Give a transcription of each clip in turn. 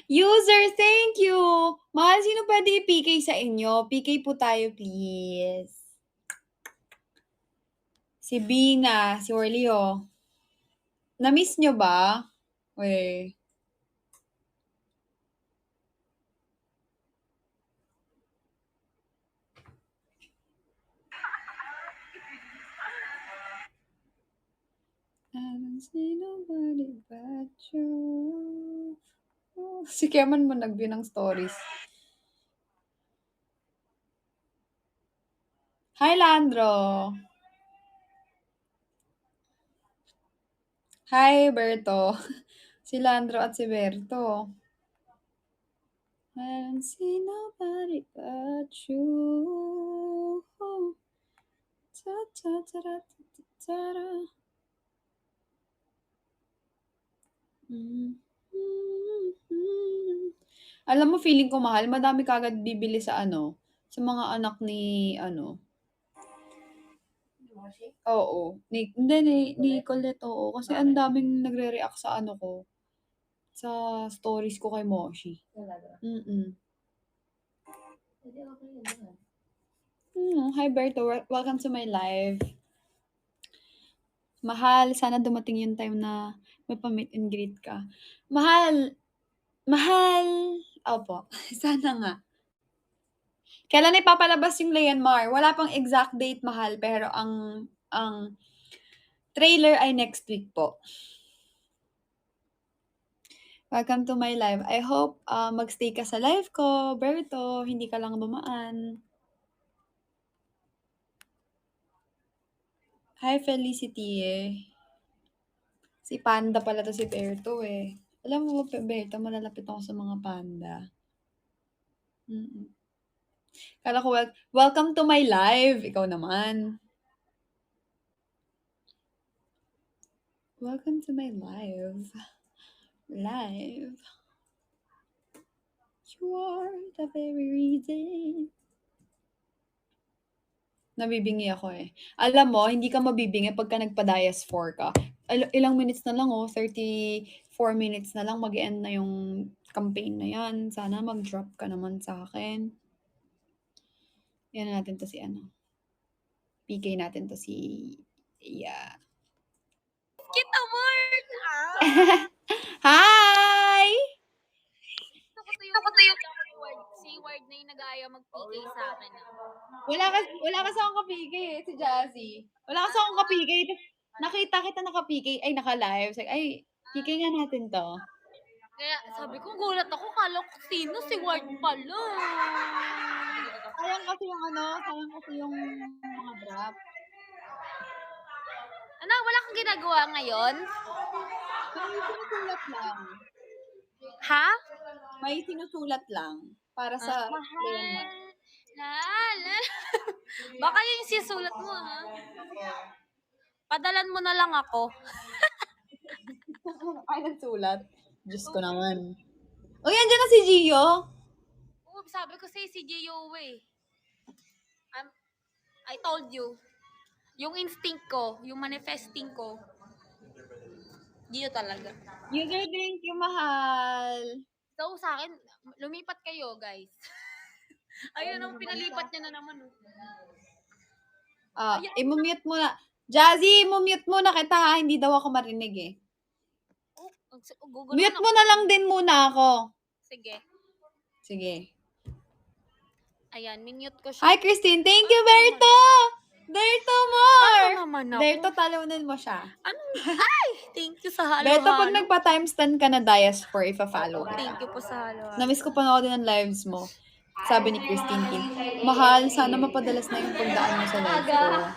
User, thank you! Mahal, sino pwede i-PK sa inyo? PK po tayo, please. Si Bina, si Orleo. Na-miss nyo ba? Uy. I don't see nobody but you. Si Keman mo nag-view ng stories. Hi, Landro. Hi, Berto. Si Landro at si Berto. I don't see nobody but you. Ta-ta-ta-ra-ta-ta-ra. Alam mo, feeling ko mahal, madami kagad bibili sa sa mga anak ni Oo. Ni Colette, oo. Kasi ang daming nagre-react sa ko, sa stories ko kay Moshi. Talaga? Mm. Hindi, okay yun. Hi, Berto. Welcome to my live. Mahal, sana dumating yung time na may pa-meet and greet ka. Mahal! Opo, sana nga. Kailan ipapalabas yung Leonmar? Wala pang exact date, mahal, pero ang trailer ay next week po. Welcome to my live. I hope magstay ka sa live ko, Berto. Hindi ka lang dumaan. Hi, Felicity. Si Panda pala to si Berto eh. Alam mo, Berto, malalapit ako sa mga panda. Kala ko, welcome to my live. Ikaw naman. Welcome to my live. Live. You are the very reason. Nabibingi ako eh. Alam mo, hindi ka mabibingi pagka nagpa-Dias 4 ka. Ilang minutes na lang 34 minutes na lang mag-end na yung campaign na yan. Sana mag-drop ka naman sa akin. Yan natin to si PK natin to si Kita Mark! Hi! Ako to yung si Ward na yung nag-aaya mag-PK sa akin. Wala kasi akong ka-PK eh, si Jazzy. Wala kasi akong ka-PK. Nakita kita naka-PK, ay naka-live. Ay, PK nga natin to. Kaya sabi ko, gulat ako, kala ko sino, si Ward pala. Sayang kasi yung mga draft. Ano, wala kang ginagawa ngayon? May sinusulat lang. Ha? May sinusulat lang. Para sa Mahal. Baka yung sisulat mo, ha? Padalan mo na lang ako. Ay, nagsulat. Diyos ko naman. Uy, andyan na si Gio. Oo, sabi ko sa'yo si Gio eh. I told you. Yung instinct ko, yung manifesting ko, Gio talaga. User, thank you, mahal. So, sa akin, lumipat kayo, guys. Ayun, ang pinalipat niya na naman. I-mute mo na. Jazzy, i-mute mo na kita ha. Hindi daw ako marinig eh. Mute mo na lang din muna ako. Sige. Ayan, minute ko siya. Hi, Christine. Thank you, Berto! Berto more! Ano naman ako? Berto, talunan mo siya. Ay! Thank you sa halo-halo. Berto, pag nagpa-times 10 ka na Dias 4, ipa-follow kita. Thank you po sa halo-halo. Namiss ko pa na ako din ng lives mo. Sabi ni Christine Kim, mahal, sana mapadalas na yung pagdaan mo sa live ko.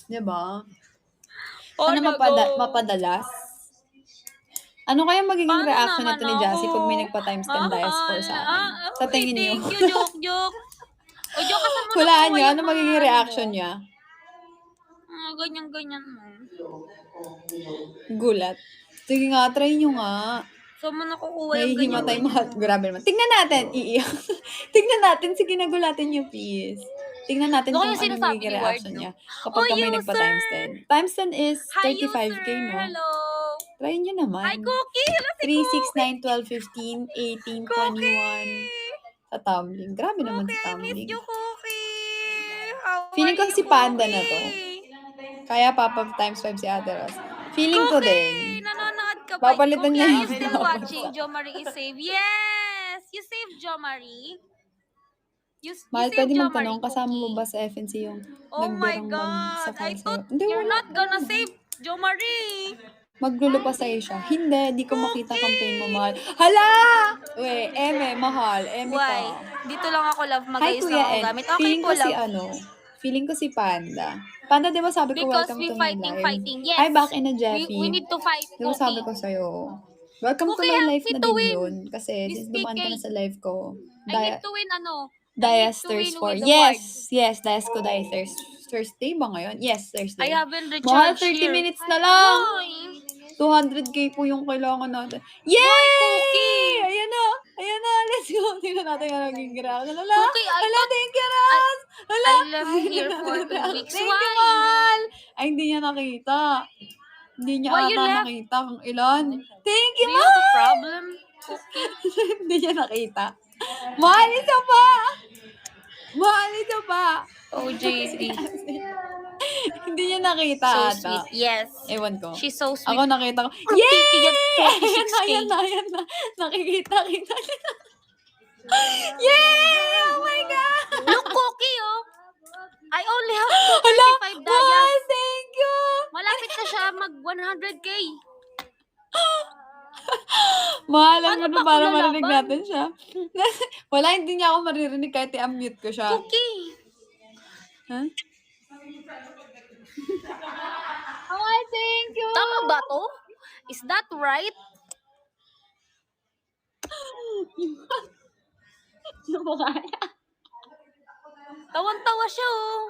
Diba? Sana mapadalas. Ano kaya magiging reaction nito ni Jassy pag may nagpa-times 10 Dias 4 sa akin? Sa tingin niyo? Thank you, joke. O, joke ka sa muna. Hulaan niyo, ano magiging reaction niya? Ganyan mo. Gulat. Sige nga, try niyo nga. So, mo nakukuha yung ganyan. Nahihimatay mo. Grabe naman. Tignan natin. Iiyak. Tignan natin. Sige, nagulatin niyo, please. Tignan natin kung ano magiging reaction niya kapag may nagpa-times 10. Times 10 is 35K, no? Hello! Try nyo Hi, naman. Cookie! Hello si 3, 6, Cookie! 9, 12, 15, 18, 21. Cookie! Sa tumbling. Grabe naman Cookie, sa I miss tumbling. you, Cookie! How Feeling are ko you, si Panda na to. Cookie? Kaya Papa times 5 si Ate Ros. Feeling ko Cookie! din. Nanonood ka ba? Papalitan Cookie, niya are you yung still Papa watching sa- Jo Marie is Save? Yes! You saved Jo Marie? You Mahal, saved pwede Jo magtanong, Marie, kasama mo Cookie? ba sa FNC yung Oh my nagbirang God! magsakay I sa'yo? thought Hindi, you're wala. not gonna save Jo Marie! Maglulupa sa'yo siya. Hindi, di ko makita Cookie! campaign mo, mahal. Hala! We, Eme, mahal. Eme Why? ka. Dito lang ako, love, Hi, magayos Kuya lang ako Ed. gamit. Okay Feeling po, ko si love. feeling ko si Panda. Panda, di ba sabi ko, Because welcome we to my live. fighting. Yes. Hi, back in a We Jeffy. need to fight, Di ba sabi Cookie. ko sa'yo, welcome to Cookie my help life me na to din win. yun. Kasi, Miss since dumaan ka PK. na sa live ko, I need to win, ano? I need Dias to win Thirst 4. with the ward. Yes, Dias ko Dias Thursday ba ngayon? Yes, I Thursday. haven't Mahal, recharged 30 here. minutes na lang. Why? 200k po yung kailangan natin. Why, Yay! Cookie? Ayan na! Ayan na! Let's go! Tingnan natin ang naging graph. Hala! Cookie, I Hala, thought thank you, Raz! Hala! I left here for 2 weeks. Thank you, Why? mahal! Ay, hindi niya nakita. Hindi niya Why you ata left? nakita kung ilan. Thank Do you, you have a mahal! problem, Cookie? Hindi niya nakita. Mahal, isa pa! Mahal, isa pa! Oh, JD. Hindi niya nakita So ata. sweet. Yes. Ewan ko. She's so sweet. Ako nakita ko. Cookie, Yay! get 46K. Ayan na. Nakikita. Yay! Oh my God! Look, Cookie, oh. I only have Hala! 235 Mahal, dayas. thank you! Malapit na siya mag 100K. Mahalan mo Paano na ba para ako marinig lalaban? natin siya. Wala, hindi niya ako maririnig kahit i-unmute ko siya. Cookie. Huh? Mahal, thank you! Tama ba to? Is that right? Ano ba kaya? Tawan-tawa siya, oh.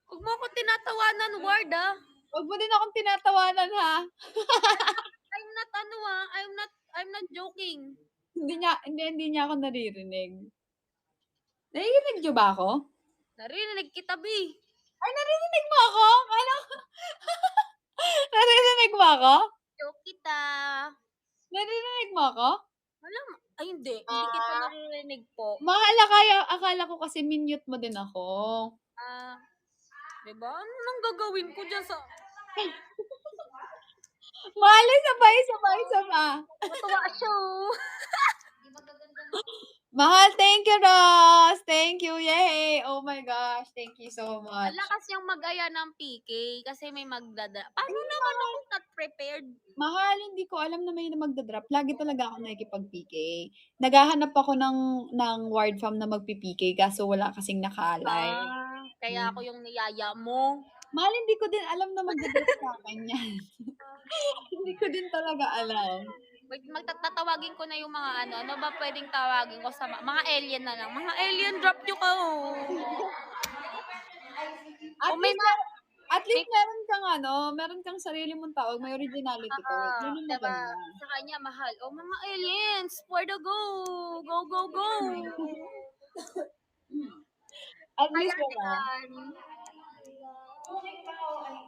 Huwag mo ako tinatawanan, Ward, ah. Huwag mo din akong tinatawanan, ha? I'm not, I'm not joking. Hindi niya ako naririnig. Naririnig niyo ba ako? Narinig kita, B. Ay, naririnig mo ako? Kala ko... Naririnig mo ako? Joke kita. Naririnig mo ako? Alam, ay hindi. Hindi kita naririnig po. Mahal, akala ko kasi minute mo din ako. Diba? Ano nang gagawin ko dyan sa... Mahal, isa pa. Matuwa siya, oh. Mahal, thank you, Ross. Thank you. Yay. Oh my gosh. Thank you so much. Ang lakas yung mag-aya ng PK kasi may magdada. Paano naman ako not prepared? Mahal, hindi ko alam na may magdadrop. Lagi talaga ako nakikipag-PK. Naghahanap ako ng ward farm na magpi-PK kaso wala kasing nakalay. Kaya ako yung niyaya mo. Mahal, hindi ko din alam na magdadrop sa akin yan. Hindi ko din talaga alam. Magtatawagin ko na yung mga ano ba pwedeng tawagin ko sa mga alien na lang. Mga alien, drop nyo ka, oh. At least meron kang sarili mong tawag, may originality ko. Yun yung Diba? maganda. Sa kanya, mahal. Oh, mga aliens, for the go! Go, go, go! At least wala.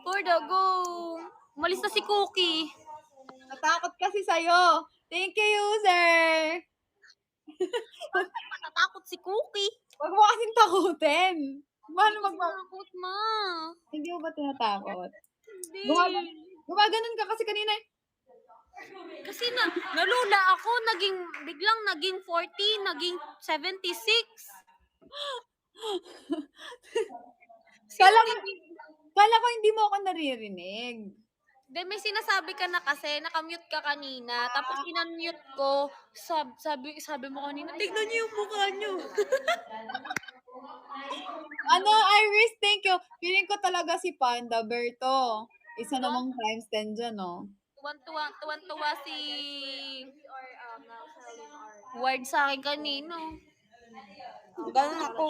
For the go! Umalis na si Cookie. Natakot kasi sa'yo. Thank you, user! Natatakot si Cookie. Huwag mo kasing takutin. Paano Takot, ma. Hindi mo ba tinatakot? Hindi. Gumaganon ka kasi kanina. Kasi nalula ako, biglang naging 40, naging 76. Kala ko hindi mo ako naririnig. May sinasabi ka na kasi, nakamute ka kanina, tapos in-unmute ko, sabi mo kanina, tignan niyo yung mukha niyo. Iris, thank you. Feeling ko talaga si Panda Berto. Isa namang times 10 dyan, no? Tuwan-tuwa si Ward sa akin kanino. Ganun ako.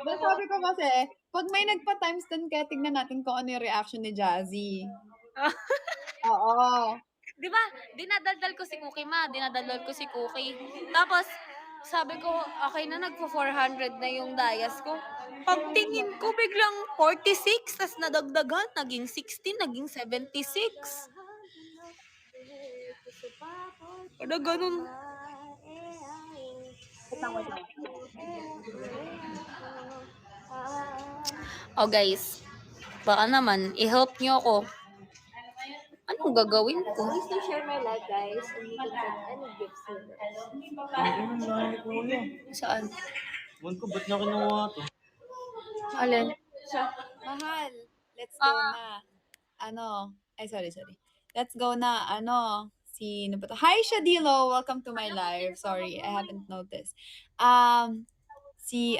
Sabi ko kasi, pag may nagpa-times 10 kaya tignan natin kung ano yung reaction ni Jazzy. Oo. Di ba? Dinadaldal ko si Cookie, ma. Dinadaldal ko si Cookie. Tapos, Sabi ko, okay na, nagpo-400 na yung dayas ko. Pagtingin ko, biglang 46, tas nadagdagan, naging 16, naging 76. Ano ganun? Oh guys, baka naman, i-help nyo ako. Anong gagawin ko? Please do share my live, guys, and you can send any gifts here. Saan? Ewan ko, ba't na kinuha to? Alin? Mahal, let's go na. Sorry. Let's go na. Sino ba to? Hi, Shadilo. Welcome to my live. Sorry, I haven't noticed. Si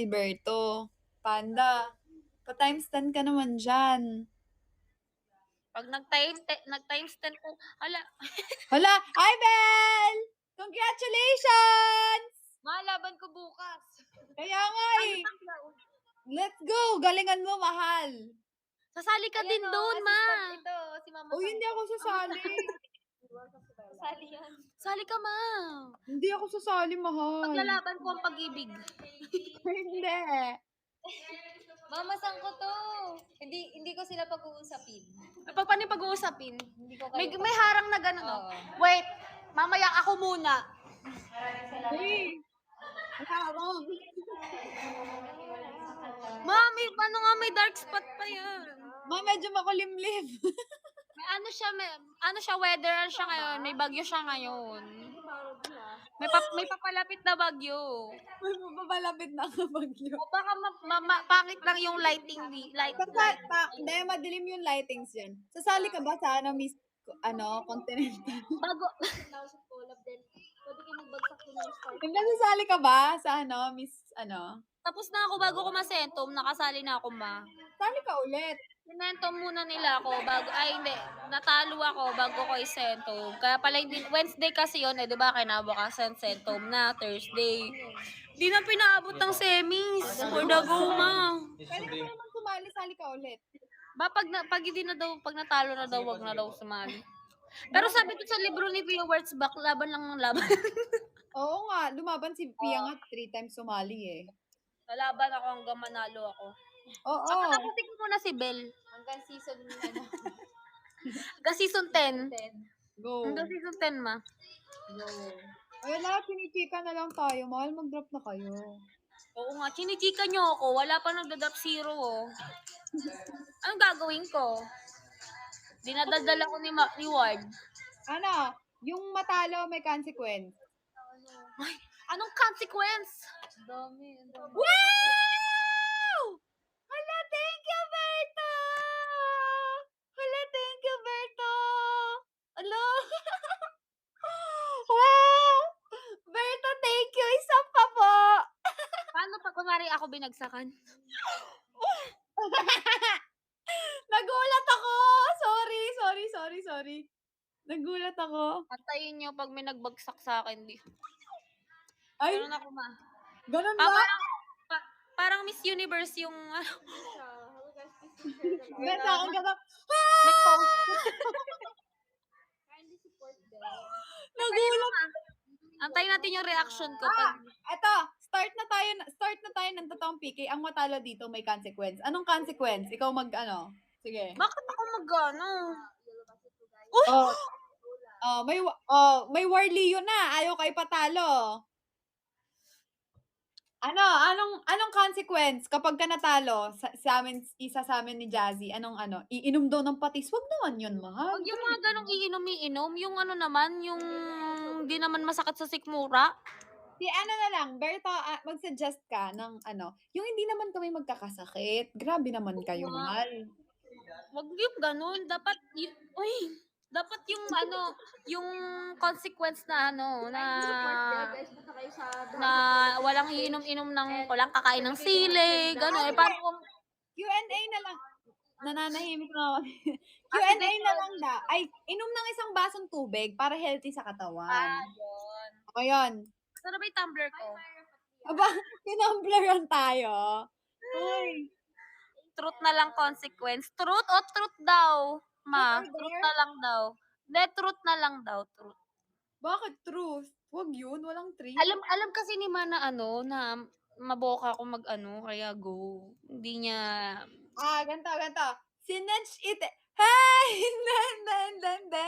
Berto. Panda. Pa-times 10 ka naman dyan. Pag nag-times 10 ko, hala, Hala! Hi, Bel! Congratulations! malaban ko bukas. Kaya nga eh. Let's go! Galingan mo, mahal. Sasali ka din doon, ma. Ito, si Mama. Uy, hindi ako sasali. Sali yan. Sali ka, ma. Hindi ako sasali, mahal. Paglalaban ko ang pag-ibig. Hindi. Mama, saan ko to? Hindi ko sila pag-uusapin. Paano yung pag-uusapin? Hindi ko May harang na gano'n, no? Oo. Wait, mamaya ako muna. Hey! Harang. Mami, paano nga may dark spot pa yan? Medyo makulimlim. May ano siya, weather siya ngayon. May bagyo siya ngayon. May papalapit na bagyo. May mapapalapit na ang bagyo. O baka pangit lang yung lighting. Hindi, madilim yung lightings yan. Sasali ka ba sa Miss Continental? Bago, collab din. Pwede kayo magbagsak din yung start. Hindi, sasali ka ba sa Miss tapos na ako bago ko masentom, nakasali na ako, ma. Sali ka ulit. Sinentom muna nila ako hindi, natalo ako bago ko isentom. Kaya pala hindi, Wednesday kasi yun, di ba, kinabukasan sentom na, Thursday. Di na pinaabot ng semis, for the go, ma. Pwede ka naman sumali, sali ka ulit. Pag hindi na daw, pag natalo na daw, wag na daw sumali. Pero sabi ko sa libro ni Pia Wurtzbach, laban lang ng laban. Oo nga, lumaban si Pia nga 3 times sumali eh. Lalaban ako hanggang manalo ako. Oo. Tapusin ko muna si Bell. Hanggang season, Hanggang season 10. 10. Go. Hanggang season 10, ma. Go. Ayun na, chinichika na lang tayo. Mahal, mag-drop na kayo. Oo nga, chinichika nyo ako. Wala pa nagda-drop zero, oh. Anong gagawin ko? Dinadadala ko ni Ward. Yung matalo may consequence. Ay, anong consequence? Dami. Wow! Hala, thank you, Berto! Hala. Wow! Berto, thank you. Isa pa po. Paano pag kunwari ako binagsakan? Nagulat ako. Sorry. Nagulat ako. Antayin nyo pag may nagbagsak sa akin. Ay, Ganun ako, ma. ganun ba? Parang Miss Universe yung Hello guys, please do share the live. Berto, ang ganda. may post. Kindly support them. Nagulat. Antayin natin yung reaction ko. Pag, Eto, start na tayo ng totoong PK. Ang matalo dito may consequence. Anong consequence? Ikaw Sige. bakit ako mag-ano? May Warley yun na. Ayaw kay patalo. Anong consequence kapag ka natalo isa sa amin ni Jazzy? Iinom daw ng patis? Wag naman yun, mahal. Pag yung mga ganong iinom, yung naman, yung di naman masakit sa sikmura. Na lang, Berto, mag-suggest ka ng yung hindi naman kami magkakasakit. Grabe naman kayo, mahal. Wag yung ganun. Dapat yung yung consequence na Guys, punta kayo sa na walang iinom-inom ng walang kakain ng sili, gano'n. Parang kung Q&A na lang. Nananahimik na ako. Q&A na lang Ay, inom ng isang basong tubig para healthy sa katawan. yun. O, yun. Saan ba yung tumbler ko? Aba, tinumbleran tayo. Ay. Truth na lang consequence. Truth o truth daw? Ma, Truth or truth dare? na lang daw. Hindi, truth na lang daw. Truth. Bakit truth? Wag yun, walang treat. Alam kasi ni Ma na na maboka ako mag kaya go. Hindi niya, Ganito. Sinetch it. Hey!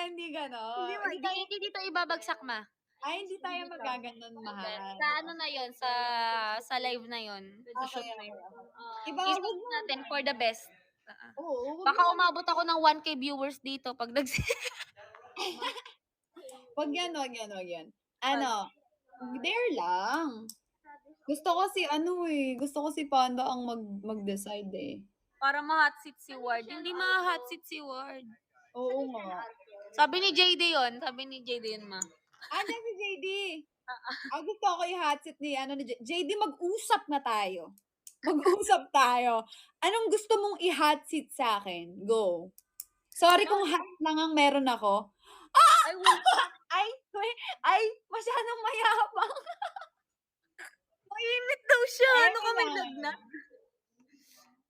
Hindi ganon. hindi dito ibabagsak, Ma. Hindi tayo magaganon, mahal. Sa na yun, sa live na yun. Sa shoot Okay. na yun. Wag I-save natin for the best. Oo, Baka umabot ako ng 1K viewers dito pag wag yan. Ano, there lang. Gusto ko si Panda ang mag-decide eh. para ma-hot seat si Ward. Hindi ma-hot seat si Ward. Oo nga. Sabi ni JD yun, Ma. Andiyan si JD. Gusto ko yung hot seat ni JD, mag-usap na tayo. Mag-usap tayo. Anong gusto mong i-hot seat sa akin? Go. Sorry kung hot lang ang meron ako. Ay, masyadong mayabang. Mainit daw siya. Ano ka, may Ayun. lagnat?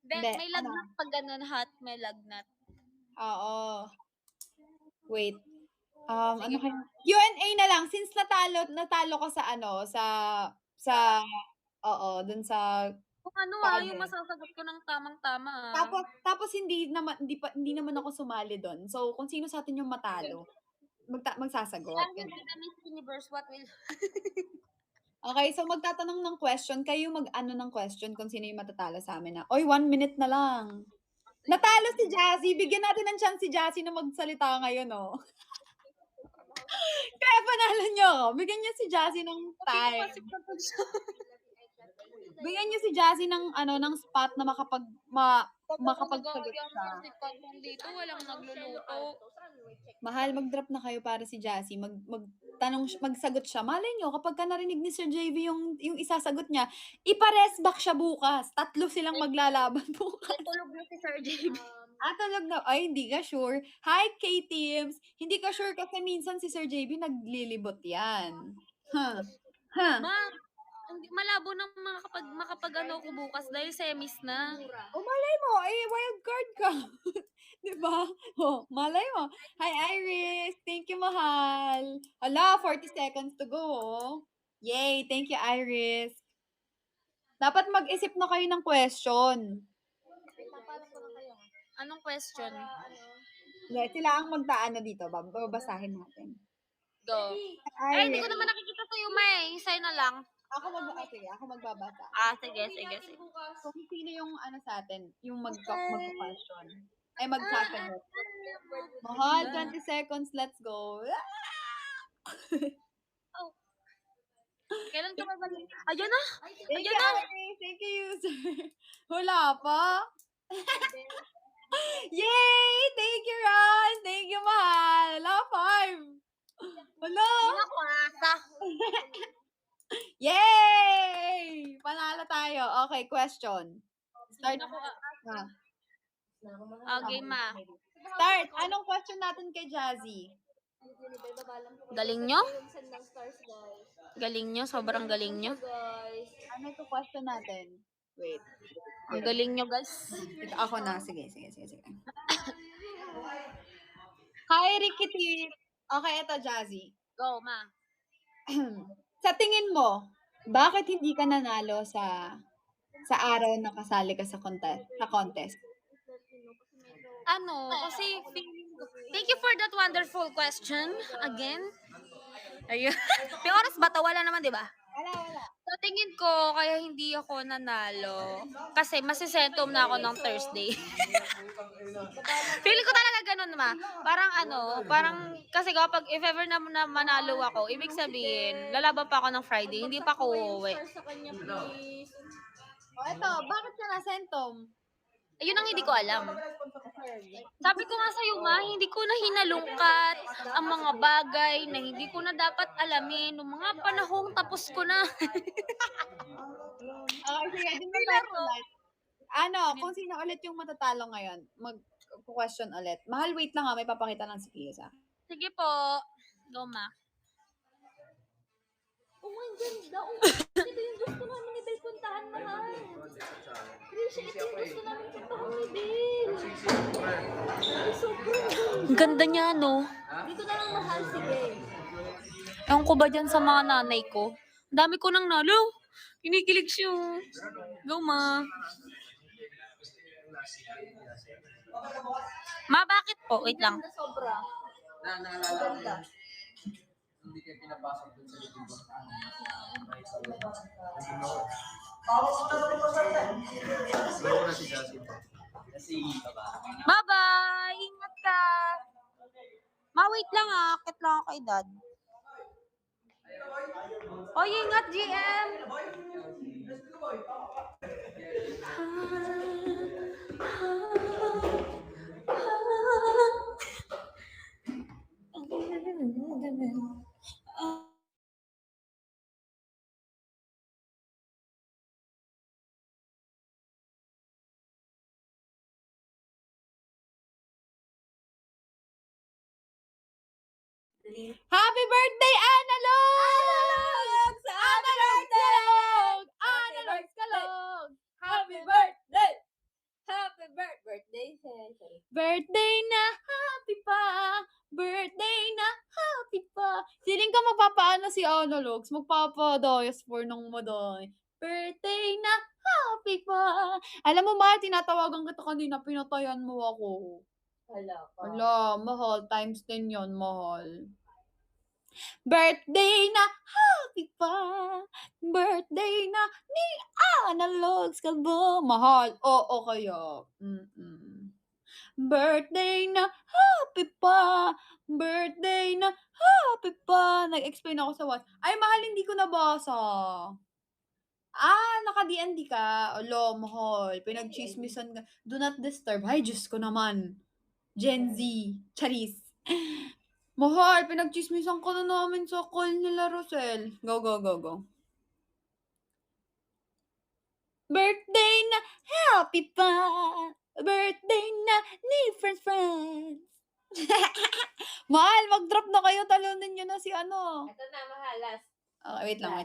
Hindi, May lagnat pag ganun hot, may lagnat. Oo. Wait. Ano kaya? Q&A na lang since natalo ka sa dun sa Kung yung masasagot ko ng tamang-tama. tapos hindi naman ako sumali doon. So kung sino sa atin yung matalo, magsasagot. Ang hindi na Miss Universe, what will... Okay, so magtatanong ng question, kayo mag-ano ng question kung sino yung matatalo sa amin na. 1 minute na lang. Natalo si Jazzy. Bigyan natin ng chance si Jazzy na magsalita ngayon, oh. Kaya panalo nyo ako. Bigyan niyo si Jazzy ng time. Bigyan niyo si Jazzy ng spot na makapagsagot siya. Dito, walang nagluluto. Mahal, mag-drop na kayo para si Jazzy. Magsagot siya. Malay nyo, kapag ka narinig ni Sir JV yung isasagot niya, ipares back siya bukas. 3 silang maglalaban bukas. Tulog na si Sir JB. Tulog na. Ay, hindi ka sure. Hi, K-Teams. Hindi ka sure kasi minsan si Sir JB naglilibot yan. Malabo nang makapag ko bukas dahil semis na. Malay mo, wild card ka. Diba? Malay mo. Hi, Iris. Thank you, mahal. Hala, 40 seconds to go. Yay, thank you, Iris. Dapat mag-isip na kayo ng question. Anong question? Sila ang magtaano dito. Babasahin natin. Go. Iris. Hindi ko naman nakikita sa'yo, May. Sa'yo na lang. Ako magbabasa. Sige. Kung sino yung sa atin, yung mag-question. Ay, magsasagot. Mahal, 20 seconds, let's go. Kailan ka mabalik? Ayan na! Thank you, user. Wala pa. Yay! Thank you, Ron! Thank you, mahal. Wala, 5. Wala. Yay! Panalo tayo. Okay, question. Start. Game, Ma. Start. Anong question natin kay Jazzy? Galing nyo? Sobrang galing nyo. Ano ito question natin? Wait. Ang galing nyo, guys. Ito ako na. Sige. Hi, Rikiti. Okay, ito, Jazzy. Go, Ma. Sa tingin mo, bakit hindi ka nanalo sa araw na kasali ka sa contest? Kasi thank you for that wonderful question again. Ayun. May oras ba to? Wala naman, di ba? Wala. Sa tingin ko, kaya hindi ako nanalo. Kasi masisentom na ako ng Thursday. Feeling ko talaga ganun, Ma. Parang kasi kapag if ever na manalo ako, ibig sabihin, lalaban pa ako ng Friday, hindi pa ako uuwi. Ito, bakit ka nasentom? Ayun ang hindi ko alam. Sabi ko nga sa'yo, Ma, hindi ko na hinalungkat ang mga bagay na hindi ko na dapat alamin. Noong mga panahong tapos ko na. Sige, din mo ulit. Kung sino ulit yung matatalo ngayon, mag-question ulit. Mahal, wait lang may papakita lang si Kiesa. Sige po. Go, Ma. Oh my ganda. Ito yung gusto namin ni Bel puntahan, mahal. Krisha, ito yung gusto namin puntahan ni Bel. Ay, sobrang ganda. Ang ganda niya, no? Dito na lang, mahal, sige. Ewan ko ba dyan sa mga nanay ko? Ang dami ko nang nalo. Kinikilig siya. Go, ma. Ma, bakit po? Wait lang. Na sobra. Maganda. Bye-bye! Ingat ka! Ma, wait lang ah. Akit lang ako kay dad. Oy, ingat, GM! Happy birthday, Analog! Analog Kalog! Analog Kalog! Happy birthday! Happy birthday. Sorry. Birthday na happy pa! Birthday na happy pa! Siling ka magpapaano si Analogs? Magpapadayas for nung maday. Birthday na happy pa! Alam mo, mahal, tinatawagan kita kanina, pinatayan mo ako. Wala pa. Wala, mahal. Times 10 yun, mahal. Birthday na happy pa! Birthday na ni Analogs ka ba? Mahal. Oo kaya. Birthday na happy pa! Birthday na happy pa! Nag-explain ako sa what? Ay, mahal, hindi ko nabasa. Naka-DND ka. Alo, mahal. Pinag-chismisan ka. Do not disturb. Ay, Diyos ko naman. Gen Z. Charis. Mahal, pinag-chismisan ka na namin sa call nila, Rosel. Go, go, go, go. Birthday na happy pa! Birthday na ni friends. Mahal, mag-drop na kayo. Talunin nyo na si ano. Ito na, mahalas. Wait lang.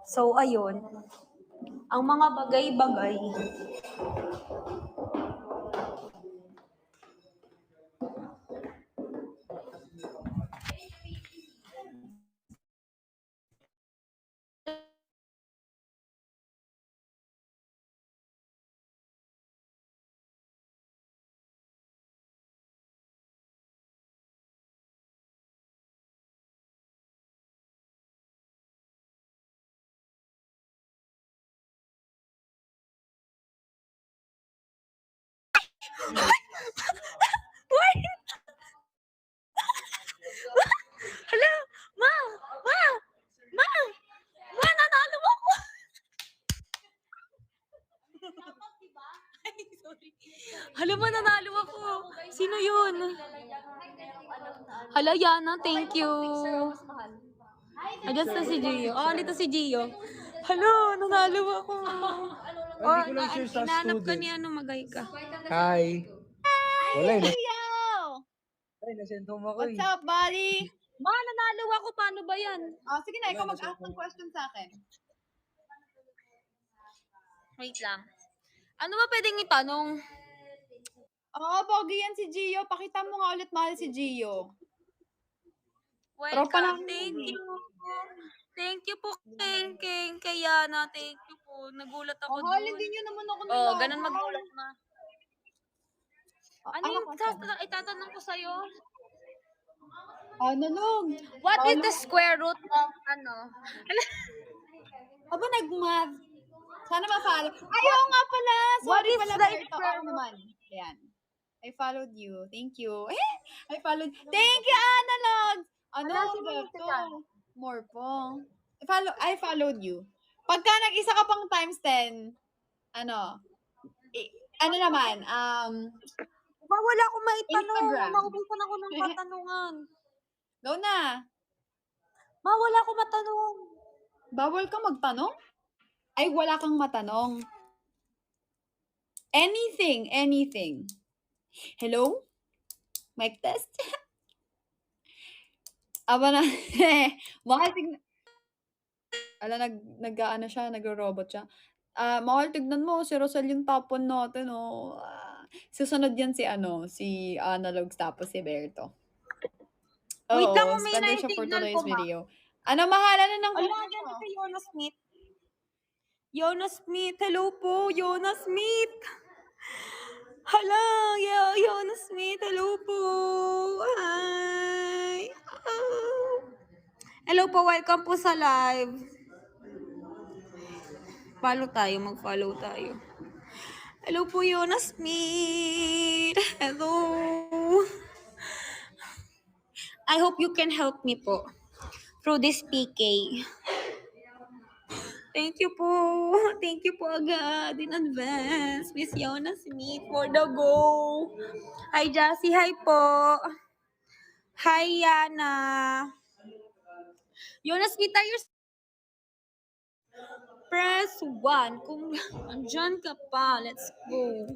So, ayun. Ang mga bagay-bagay. Hala! Ma! Nanalo ako! Ay, sorry. Hala, ma, nanalo ako. Sino yun? Hala, Yana, thank you. Mas mahal. Ayan na si Gio. Dito si Gio. Hala, nanalo ako. Hinanap ka ni ano, magay ka. Hi. Wala eh. Yo! Ay, nasend home ako What's eh. up, buddy? Ma, nanalo ako. Paano ba yan? Sige na, ikaw mag-ask ng question sa akin. Wait lang. Ano ba pwedeng itanong? Pogi yan si Gio. Pakita mo nga ulit, mahal, si Gio. Tropa Welcome. namin. Thank you. Thank you po, Keng. Kay Yana. Thank you po. Nagulat ako Mahal, doon. hindi nyo naman ako Ganun magulat, ma. Ano yung itatanong ko sa'yo? Analog. What is the square root of ano? Aba, nag-math. Sana ma-follow. Ayaw nga pala. What Sorry is pala, the pero ito square ako naman. Ayan. I followed you. Thank you. I followed. Thank you, Analog. Ano, sinunod ito? ka? More po. I followed you. Pagka nag-isa ka pang times 10, ano, Ano naman, Wala akong maitanong. Instagram. Naubusan ako ng katanungan. Go na. Wala akong matanong. Bawal ka magtanong? Ay, wala kang matanong. Anything. Hello? Mic test? Aba na. Mahal tignan. Nag-aano siya, nagro-robot siya. Mahal tignan mo, si Rosal yung tapon natin, oh. Susunod yan si Analogs tapos si Berto. Wait lang, Oo, may standard siya for nai-signal today's ko, ma. video. Ano, mahal? Ano nang Ala, kuha dyan mo? si Yona Smith. Yona Smith. Hello po, Yona Smith. Hala, Yona Smith. Hello po. Hi. Hello po, welcome po sa live. Mag-follow tayo. Hello po, Yona Smith. Hello. I hope you can help me po through this PK. Thank you po. Thank you po agad in advance, Miss Yona Smith, for the go. Hi, Jassy. Hi po. Hi, Yana. Yona Smith, are you... Press 1 kung andyan ka pa. Let's go.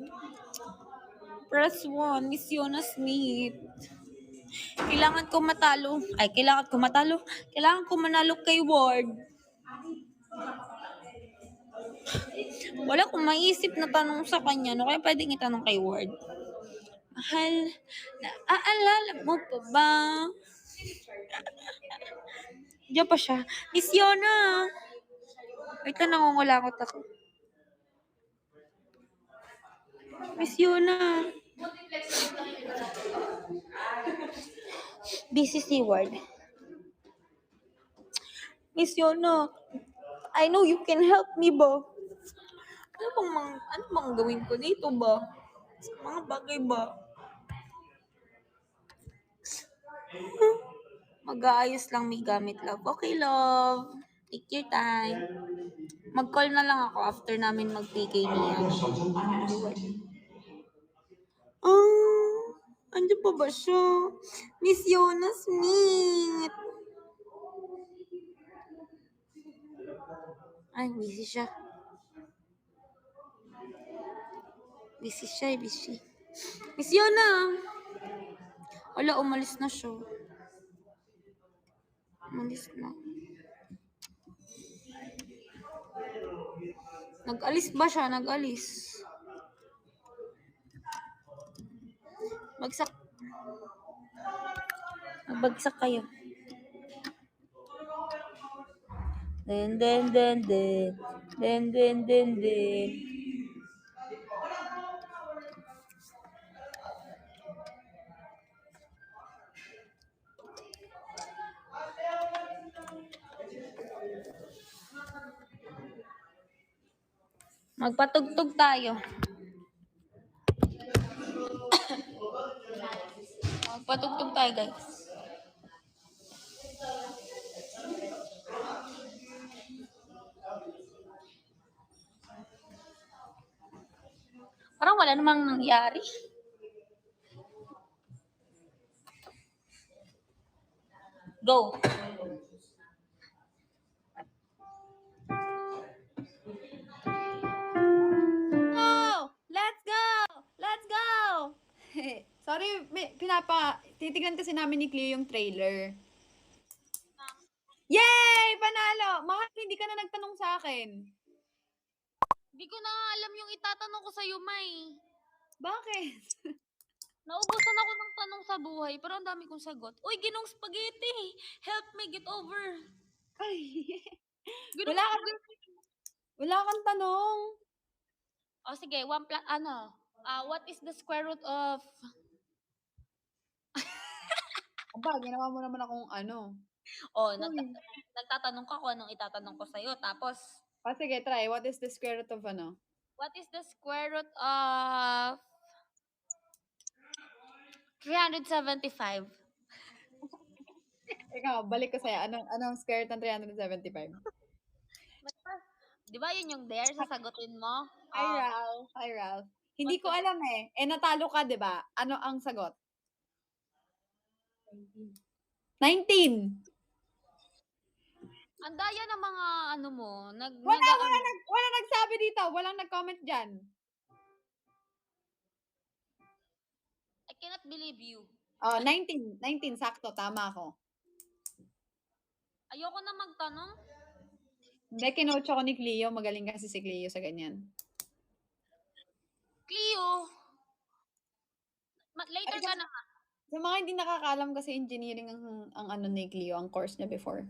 Press 1, Miss Yona Smith. Kailangan ko manalo kay Ward. Wala akong maisip na tanong sa kanya. No, kaya pwedeng itanong kay Ward. Mahal, naaalala mo pa ba? Diyan pa siya. Miss Yona. Wait lang, nangungulangot ako. Miss Yona. Busy si Ward. Miss Yona, I know you can help me ba? Ano bang gawin ko dito ba? Sa mga bagay ba? Mag-aayos lang may gamit, love. Okay, love. Take your time. Mag-call na lang ako after namin mag-PK niya. Andiyan pa ba siya? Miss Yona Smith. Ay, busy siya. Busy. Miss Yona! Wala, umalis na siya. Umalis na. Nag-alis ba siya? Nag-alis. Magbagsak kayo. Den. Magpatugtog tayo. Magpatugtog tayo, guys. Parang wala namang nangyari. Go. Let's go! Sorry, titignan kasi namin ni Cleo yung trailer. Yay! Panalo! Mahal, hindi ka na nagtanong sa akin. Hindi ko na nga alam yung itatanong ko sa'yo, May. Bakit? Naubusan ako ng tanong sa buhay, pero ang dami kong sagot. Uy, Ginong Spaghetti! Help me get over! Ay. Ginong Wala ka- Spaghetti! Wala kang tanong. O sige, what is the square root of... Aba, ginawa mo naman akong ano. O, nagtatanong ka kung anong itatanong ko sa'yo. Tapos, Sige, try. What is the square root of ano? what is the square root of 375? Ikaw, balik ko sa'yo. Anong square root ng 375? Di ba yun yung dare? Sasagutin mo? Hi, Ralph. Hindi ko alam eh. Eh, natalo ka, di ba? Ano ang sagot? 19. Ang daya ng mga ano mo, Wala nagsabi dito. Walang nag-comment dyan. I cannot believe you. Oh, 19. 19, sakto. Tama ako. Ayoko na magtanong. Hindi, kinoach ako ni Cleo. Magaling kasi si Cleo sa ganyan. Cleo, later ka na. Sa mga hindi nakakaalam kasi engineering ang ano ni Cleo, ang course niya before.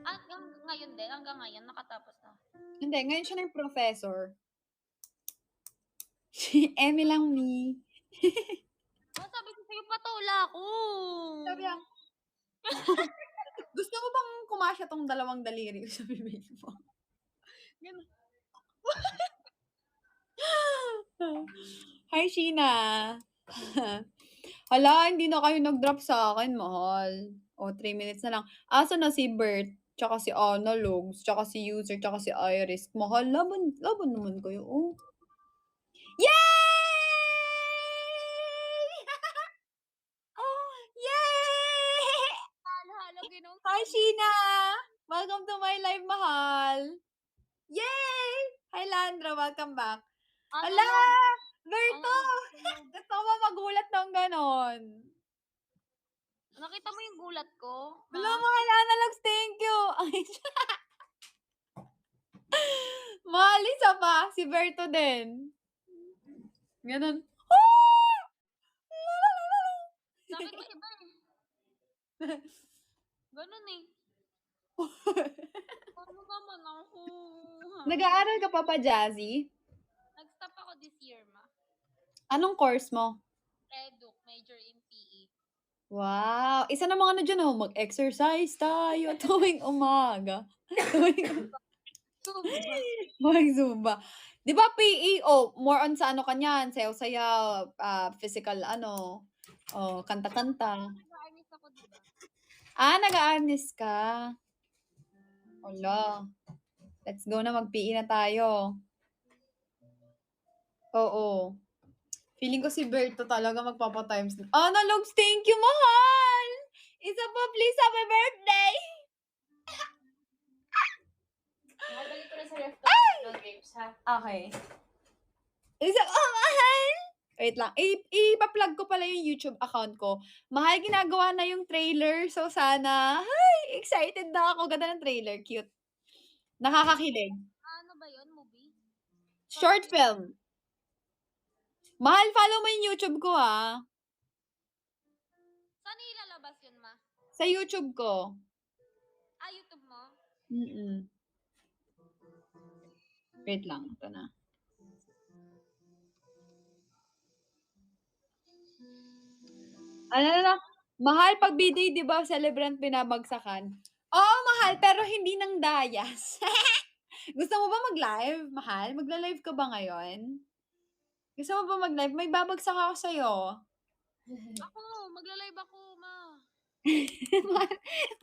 Hanggang ngayon, nakatapos na. Hindi, ngayon siya na yung professor. Si Emmy lang me. Sabi ko sa'yo, patula ako. Sabi niya, gusto mo bang kumasya tong dalawang daliri ko sa bibig mo? Ganun. Hi, Sheena. Hala, hindi na kayo nag-drop sa akin, mahal. O, 3 minutes na lang. Asa na si Bert, tsaka si Analogs, tsaka si User, tsaka si Iris. Mahal, laban naman kayo. Oh. Yay! Oh, yay! Halo-halo, ginong. Hi, Sheena! Welcome to my live, mahal. Yay! Hi, Landra. Welcome back. Hala! Berto! Gusto ko ba magulat ng ganon? Nakita mo yung gulat ko? Hello, mahal Analogs. Thank you. Mahal, isa pa. Si Berto din. Ganon. Sabi ko iba eh. Ganun eh. Ano naman ako? Nag-aaral ka pa Jazzy? Nag-stop ako this year, ma. Anong course mo? Eduk, major in PE. Wow. Isa namang ano dyan, oh, mag-exercise tayo tuwing umaga. Mag-Zumba. Di ba PE, more on sa ano kanyan, sayaw-sayaw, physical ano, kanta-kanta. Nag-arnis ako, diba? Nag-aarnis ka. Wala. Let's go na, mag-PE na tayo. Oo. Feeling ko si Berto talaga magpapa-times. Analogs, thank you, mahal! Isa pa, please, happy birthday! Balik ko na sa ref ng games, ha? Okay. Isa pa, mahal! Wait lang. Ipa-plug ko pala yung YouTube account ko. Mahal, ginagawa na yung trailer. So, sana. Hi! Excited na ako. Ganda ng trailer. Cute. Nakakakilig. Ano ba yun? Movie? Short film. Mahal, follow mo yung YouTube ko, ha? Saan ilalabas yun, ma? Sa YouTube ko. YouTube mo? Wait lang. Ito na. Ano? Mahal, pag B-Day, di ba, celebrant binabagsakan? Oo, mahal, pero hindi ng dayas. Gusto mo ba mag-live, mahal? Magla-live ka ba ngayon? Gusto mo ba mag-live? May babagsak ako sa'yo. Ako, magla-live ako, ma.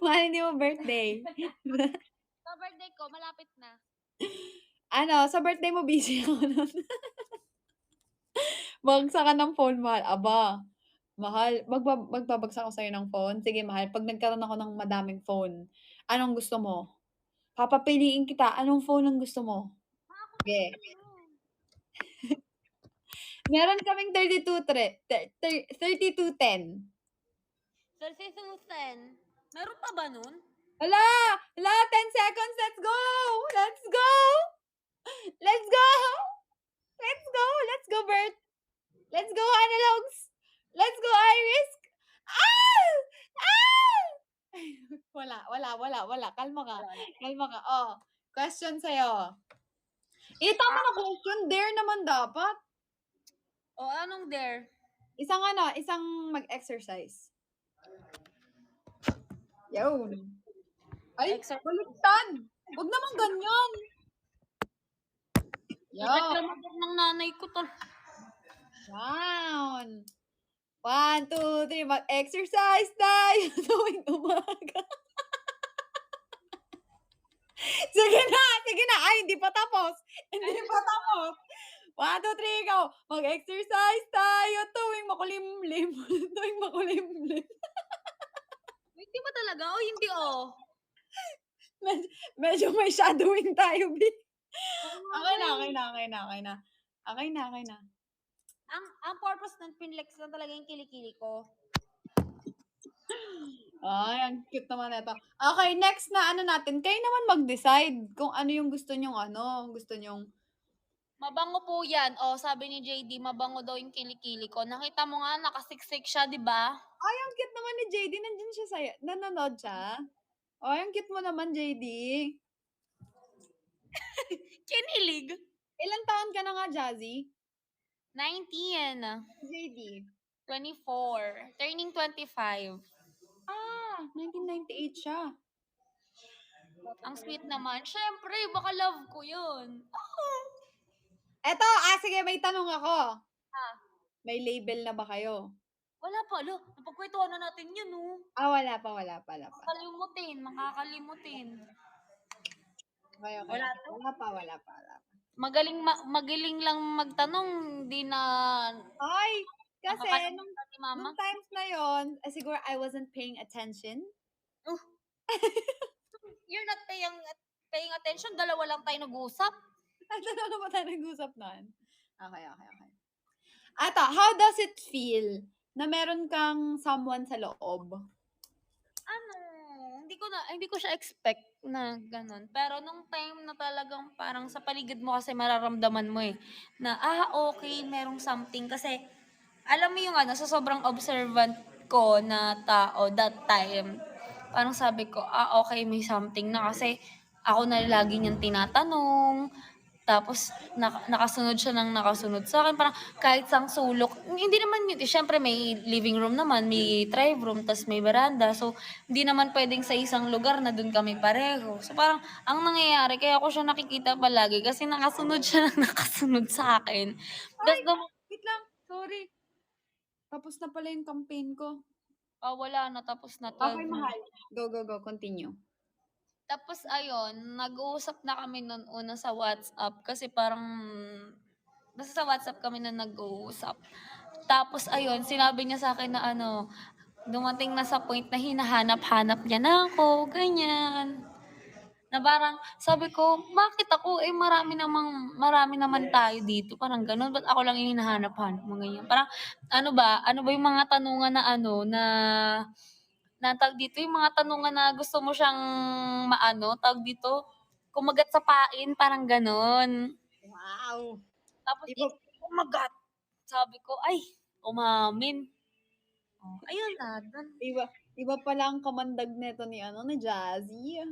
Mahal, hindi mo birthday. Sa birthday ko, malapit na. Sa birthday mo, busy ako nun. Bagsakan ng phone, mahal. Aba, mahal, magbabagsak ako sa'yo ng phone. Sige, mahal, pag nagkaroon ako ng madaming phone, anong gusto mo? Papapiliin kita. Anong phone ang gusto mo? Sige. Meron kaming 3210. 3210. Meron pa ba nun? Hala! 10 seconds. Let's go! Let's go! Let's go! Let's go! Let's go, Bert! Let's go, Analogs! Let's go, Iris! Wala. Kalma ka. Question sa'yo. Tama na question. Dare naman dapat. Anong dare? Isang mag-exercise. Yun. Ay, baliktad. Huwag naman ganyan. Nagreklamador ng nanay ko to. Down. 1, 2, 3. Mag-exercise tayo tuwing umaga. Sige na. Ay, hindi pa tapos. 1, 2, 3, go! Mag-exercise tayo tuwing makulimlim. Tuwing makulimlim. Hindi ba talaga? O hindi Medyo may shadowing tayo, B. Oo nga Okay na, eh. okay na, okay na, okay na. Okay na, okay na. Ang purpose ng pinlex lang talaga yung kilikili ko. Ay, ang cute naman nito. Okay, next na ano natin, kayo naman mag-decide kung ano yung gusto nyong Mabango po yan. O, sabi ni JD, mabango daw yung kilikili ko. Nakita mo nga, nakasiksik siya, di ba? Ay, ang cute naman ni JD. Nandiyan siya sa'yo. Nanonood siya? Ay, ang cute mo naman, JD. Kinilig. Ilang taon ka na nga, Jazzy? 19. JD. 24. Turning 25. Ah, 1998 siya. Ang sweet naman. Syempre, baka love ko yun. Eto, sige, may tanong ako. Ah, May label na ba kayo? wala pa. Alo, napagkwentuhan na natin yun, oh. Wala pa. Makakalimutin. Okay. Wala to. Wala pa. Magaling lang magtanong, di na Ay, kasi nakakalimutan ni mama. nung times na yon, siguro I wasn't paying attention. You're not paying attention. Dalawa lang tayo nag-uusap. Ano ba tayo nag-usap nun? Okay. Ato, how does it feel na meron kang someone sa loob? Hindi ko siya expect na ganun. Pero nung time na talagang parang sa paligid mo kasi mararamdaman mo na okay, merong something kasi alam mo yung sa sobrang observant ko na tao that time, parang sabi ko, okay, may something na kasi ako na lagi niyang tinatanong, tapos nakasunod siya ng nakasunod sa akin, parang kahit sang sulok, hindi naman yun, syempre may living room naman, may drive room, tas may veranda, so hindi naman pwedeng sa isang lugar na dun kami pareho. So parang ang nangyayari, kaya ako siya nakikita palagi kasi nakasunod siya ng nakasunod sa akin. Ay, Tapos wait lang. Sorry. Tapos na pala yung campaign ko. wala na, tapos na 12 Okay, na. mahal. Go. Continue. Tapos ayun, nag-uusap na kami noon una sa WhatsApp kasi parang basta sa WhatsApp kami na nag-uusap. Tapos ayun, sinabi niya sa akin na dumating na sa point na hinahanap-hanap niya na ako, ganyan. Na parang sabi ko, bakit ako marami naman tayo dito, parang ganun, ba't ako lang yung hinahanap-hanap mo ganyan. Parang ano ba yung mga tanungan na tawag dito, yung mga tanungan na gusto mo siyang tawag dito, kumagat sa pain, parang ganon. Wow. Tapos, Iba, kumagat. Sabi ko, ay, umamin. Ayun na, dun. iba pala ang kamandag nito ni Jazzy.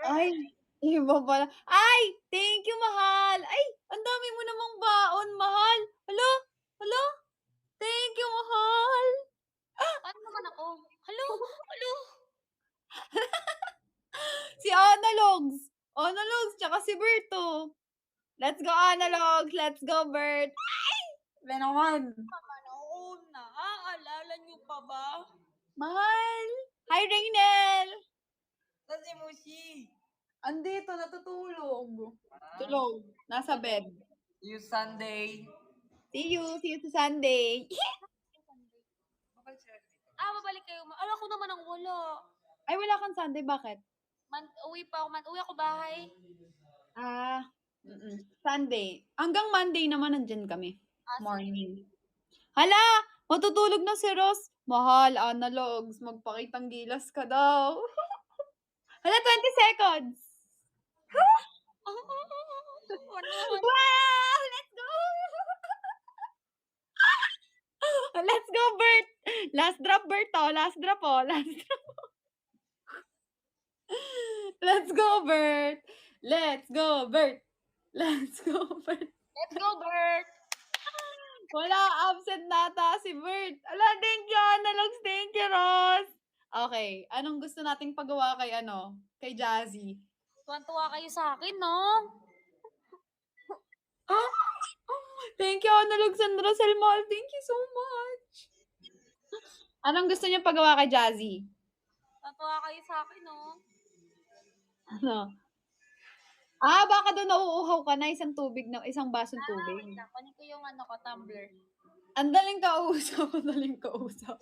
Ay, iba pala. Ay, thank you, mahal. Ay, ang dami mo namang baon, mahal. Hala. Thank you, mahal. Ano naman ako? Hello? Si Analogs, tsaka si Berto. Let's go, Analogs. Let's go, Bert. Ay! Iba naman. Oo, naaalala niyo pa ba? Mahal. Hi, Raynel. Saan si Mushi? Andito, natutulog. Tulog. Nasa bed. See you Sunday. See you sa Sunday. Babalik kayo. Alam ko naman ang wala. Ay, wala kang Sunday. Bakit? Uwi ako bahay. Sunday. Hanggang Monday naman nandyan kami. Sige. Morning. Hala! Matutulog na si Ross. Mahal, Analogs. Magpakitang gilas ka daw. Hala, 20 seconds. Wow! Let's go! Let's go, Bert! Last drop, Bert, Last drop. Let's go, Bert! Let's go, Bert! Let's go, Bert! Wala, absent nata si Bert. Ala, thank you, Analogs. Thank you, Ross. Okay, anong gusto nating pagawa kay Jazzy? Tuwan-tuwa kayo sa akin, no? Thank you, Analogs and Rosel Mal. Thank you so much. Anong gusto niyo pagawa kay Jazzy? Tuwan-tuwa kayo sa akin, no? Ano? Baka doon nauuhaw ka na isang basong tubig. Wait lang, kunin ko yung ano ko, tumbler. Ang daling kausap, ang daling kausap.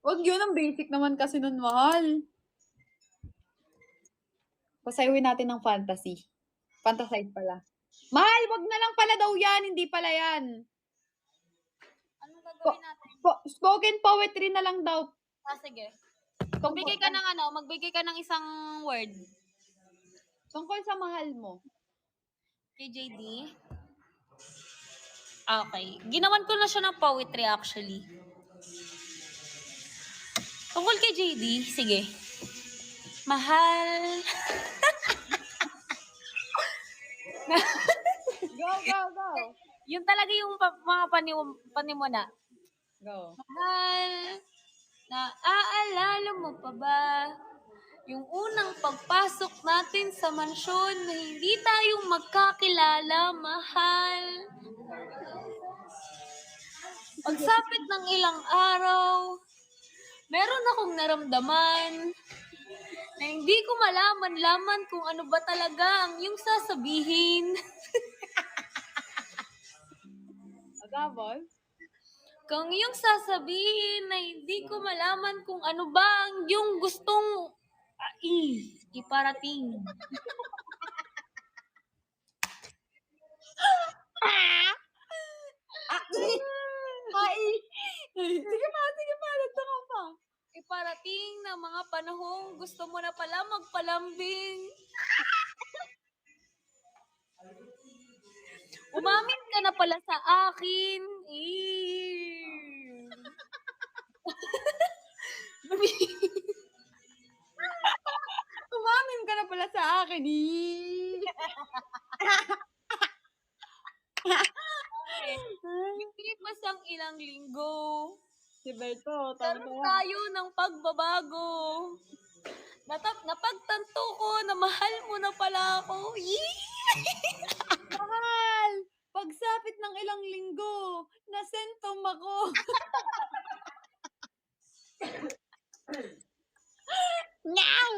Wag yun, ang basic naman kasi nun, mahal. Pasayawin natin ng fantasy. Fantasize pala. Mahal, wag na lang pala daw yan, hindi pala yan. Anong gagawin natin? Spoken poetry na lang daw. Sige. Magbigay ka ng isang word. Tungkol sa mahal mo. Kay JD? Okay. Ginawan ko na siya ng poetry actually. Tungkol kay JD, sige. Mahal. Go. Yun talaga yung mga panimuna. Go. Mahal. Naaalala mo pa ba? Yung unang pagpasok natin sa mansyon na hindi tayong magkakilala, mahal. Pagsapit ng ilang araw, meron akong naramdaman na hindi ko malaman kung ano ba talaga ang iyong sasabihin. Tapos? Kung iyong sasabihin na hindi ko malaman kung ano ba ang iyong gustong iparating. Sige pa. Nagtaka pa. Iparating na mga panahong gusto mo na pala magpalambing. Umamin ka na pala sa akin. Umamin ka na pala sa akin. Lumipas ang ilang linggo. Si Berto, Karoon tayo ng pagbabago. Napagtanto ko na mahal mo na pala ako. Mahal! Pagsapit ng ilang linggo, nasentom ako. Nyaw!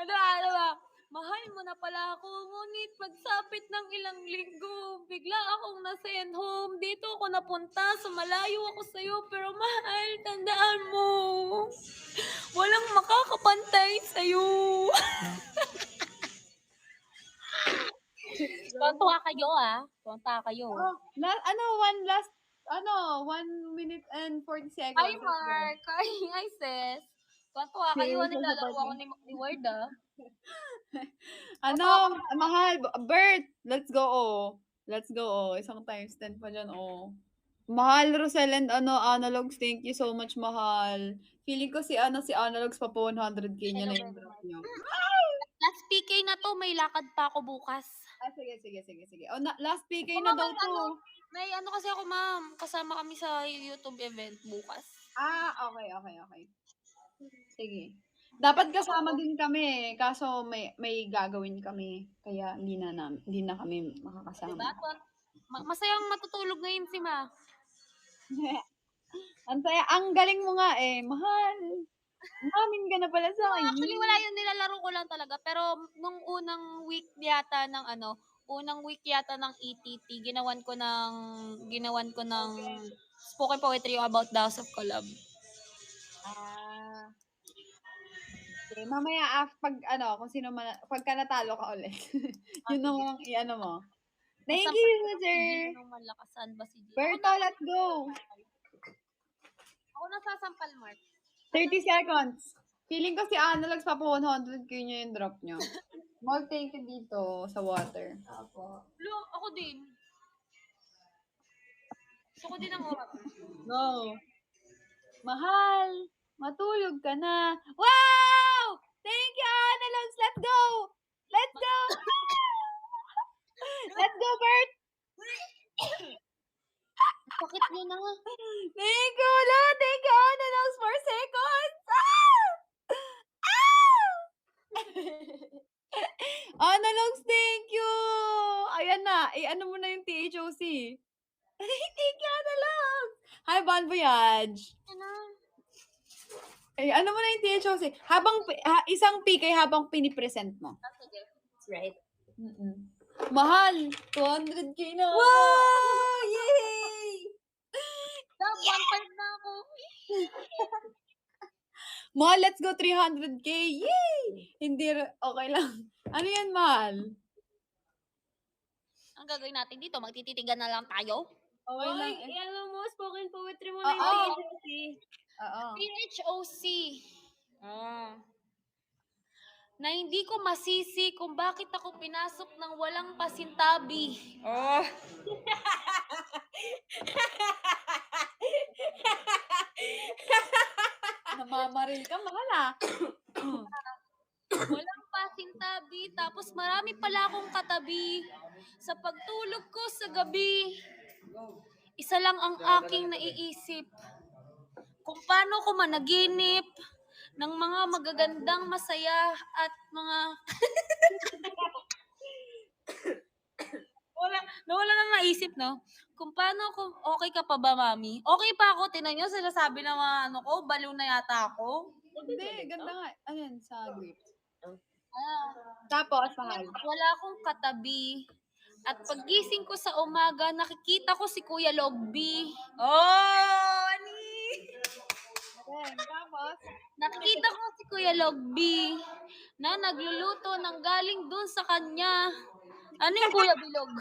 Ano ba? Mahal mo na pala ako, ngunit pagsapit ng ilang linggo, bigla akong na-send home. Dito ako napunta, sa malayo ako sa'yo, pero mahal, tandaan mo, walang makakapantay sa'yo. Tuwa kayo Tuwa kayo. Oh, 1 minute and 40 seconds. Hi, Mark. Hi, sis. Tuwa kayo. Nilalaro ako ni Word, Mahal, Bert, let's go, Isang times 10 pa dyan, Mahal, Rosel and Analogs, thank you so much, mahal. Feeling ko si Analogs pa po 100k niya na yung drop niya. Last PK na to, may lakad pa ako bukas. Sige. Last PK na daw to. May kasi ako, ma'am. Kasama kami sa YouTube event bukas. Okay. Sige. Dapat kasama din kami, kaso may gagawin kami, kaya hindi na kami makakasama. Diba? Masayang matutulog ngayon si Ma. Ang galing mo nga mahal. Umamin ka na pala sa akin. Actually, wala yun, nilalaro ko lang talaga. Pero nung unang week yata ng ETT, ginawan ko ng spoken poetry about the House of Collab. Okay, mamaya kung sino man, pagka natalo ka ulit. Yun naman ang mo. Thank you, sir. Malakasan ba si G? Berto, let's go. Ako nasasampal, Mark. 30 seconds. Feeling ko si Analogs pa po 100k niya yung drop niya. Mag-thank you dito sa water. Ako din. Gusto ko din ang oras. Go. Mahal, matulog ka na. Wow! Thank you, Analogs. Let's go! Let's go, Bert! Sakit nyo na. Thank you, Analogs, 4 seconds! Analogs, thank you! Ayan na, ano mo na yung THOC. Thank you, Analogs! Hi, Bon Voyage! Ano mo na yung THOC. Isang PK habang pinipresent mo. Sige. right? Mahal! 200K na! Wow! Yay! Dab, 1.5 na ako. Mahal, let's go 300K! Yay! Hindi, okay lang. Ano yan, mahal? Ang gagawin natin dito, magtititigan na lang tayo. Okay lang. Alam mo, spoken poetry mo na yung PHOC. Oo. PHOC. Na hindi ko masisi kung bakit ako pinasok ng walang pasintabi. Namamaril ka, mahal ah. Walang pasintabi, tapos marami pala akong katabi. Sa pagtulog ko sa gabi, isa lang ang aking naiisip. Kung paano ko managinip ng mga magagandang masaya at mga... nawala na naisip, no? Kung paano ako, okay ka pa ba, mami? Okay pa ako, tinan nyo, sinasabi ng mga ano ko, baliw na yata ako. Hindi, ganda nga. Ano yan, sa grapes. Ah, Tapos, mahal. wala akong katabi. At paggising ko sa umaga, nakikita ko si Kuya Logby. Oh, ani! Okay, tapos, Nakikita ko si Kuya Logby na nagluluto ng galing dun sa kanya. Ano yung Kuya Bilog?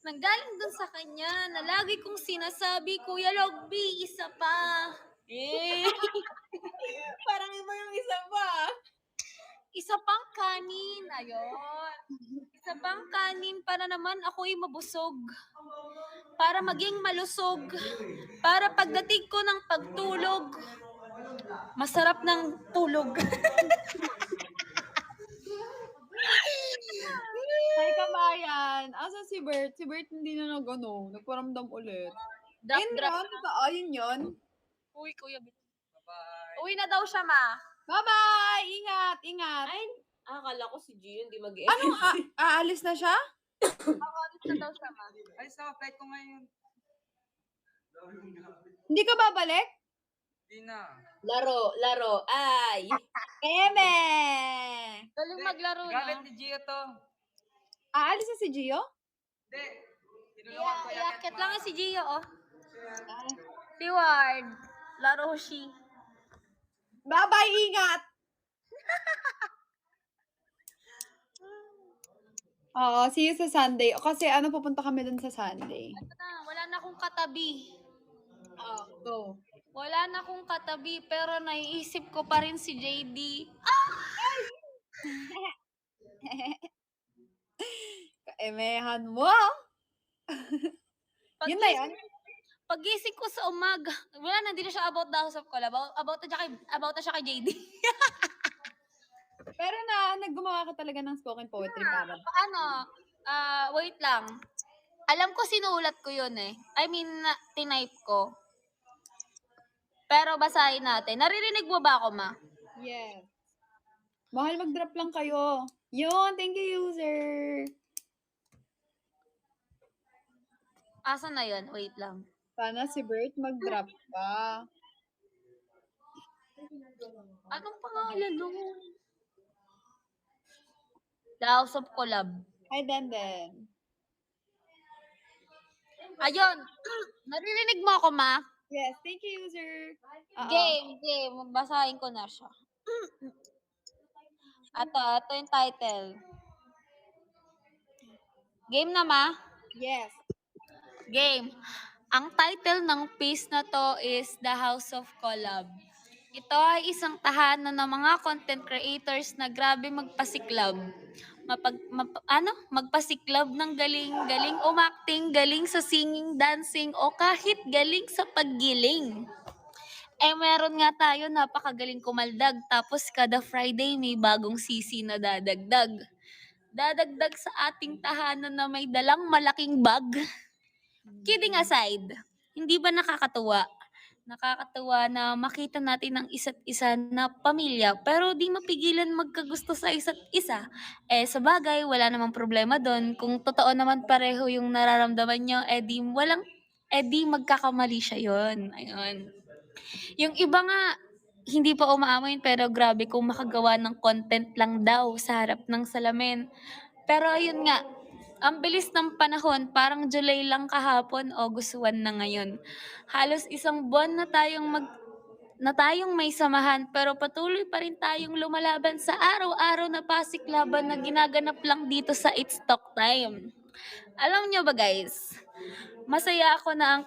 Nanggaling dun sa kanya na lagi kong sinasabi, Kuya Logby, isa pa. Eh, parang iba yung isa pa. isa pang kanin. Ayun. Isa pang kanin para naman ako'y mabusog. Para maging malusog. Para pagdating ko ng pagtulog, masarap ng tulog. Hi, kabayan. Asa si Bert? Si Bert hindi na nagparamdam ulit. Drop, Yun drop. yun, totoo, yun. Uy, Kuya Bilog. Uwi na daw siya, ma. Bye-bye! Ingat, ingat. Ay, akala ko si Gio hindi mag Ano, aalis na siya? Alis na daw siya, ma. Ay, sa flight ko ngayon. Hindi ka babalik? Di na. Laro, ay. Eme! Galing maglaro na. Galit ni Gio to. Aalis na si Gio? Hindi. Tinulungan ko yan. Iakit lang si Gio, oh. Si Ward. Laro si. Bye-bye, ingat! Oo, see you sa Sunday. O, kasi pupunta kami dun sa Sunday. Wala na akong katabi. Go. Wala na akong katabi, pero naiisip ko pa rin si JD. Kaemehan mo. Yun na yun? Pagising ko sa umaga, wala na, hindi na siya about the House of Cola. About na siya kay JD. Pero naggumawa ka talaga ng spoken poetry para. Wait lang. Alam ko sinulat ko yun eh. I mean, tinype ko. Pero basahin natin. Naririnig mo ba ako, ma? Yes. Mahal, mag-drop lang kayo. Yun, thank you, user. Asa na yun? Wait lang. Sana si Bert mag-drop pa. Anong pangalan nun? The House of Collab. Hi, Denden. Ayun. Naririnig mo ako, ma? Yes, thank you, user. Game. Basahin ko na siya. Ito yung title. Game na, ma? Yes. Game. Ang title ng piece na to is The House of Collab. Ito ay isang tahanan ng mga content creators na grabe magpasiklab. Magpasiklab ng galing umacting, galing sa singing, dancing, o kahit galing sa paggiling. Meron nga tayo napakagaling kumaldag, tapos kada Friday may bagong sisi na dadagdag. Dadagdag sa ating tahanan na may dalang malaking bag. Kidding aside, hindi ba nakakatuwa? Nakakatuwa na makita natin ang isa't isa na pamilya pero di mapigilan magkagusto sa isa't isa. Sa bagay, wala namang problema doon. Kung totoo naman pareho yung nararamdaman nyo, di magkakamali siya yon. Ayun. Yung iba nga, hindi pa umaamin pero grabe kung makagawa ng content lang daw sa harap ng salamin. Pero ayun nga, ang bilis ng panahon, parang July lang kahapon, August 1 na ngayon. Halos isang buwan na tayong may samahan pero patuloy pa rin tayong lumalaban sa araw-araw na pasiklaban na ginaganap lang dito sa It's Talk Time. Alam nyo ba guys, masaya ako na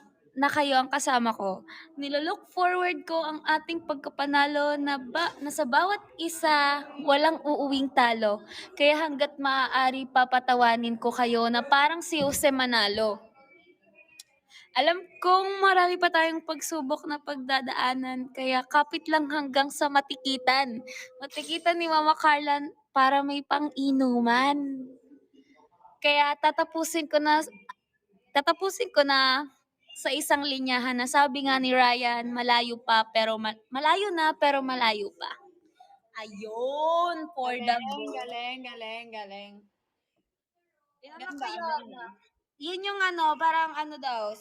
kayo ang kasama ko. Nilolook forward ko ang ating pagkapanalo na sa bawat isa walang uuwing talo. Kaya hanggat maaari papatawanin ko kayo na parang si Jose Manalo. Alam kong marami pa tayong pagsubok na pagdadaanan, kaya kapit lang hanggang sa matikitan. Matikitan ni Mama Carla para may pang-inuman. Kaya tatapusin ko na sa isang linyahan na sabi nga ni Ryan, malayo pa pero malayo na pero malayo pa. Ayun, for the Galing, galing, galing, galing. Ganda, Ganda, ganda. Yun yung parang daw.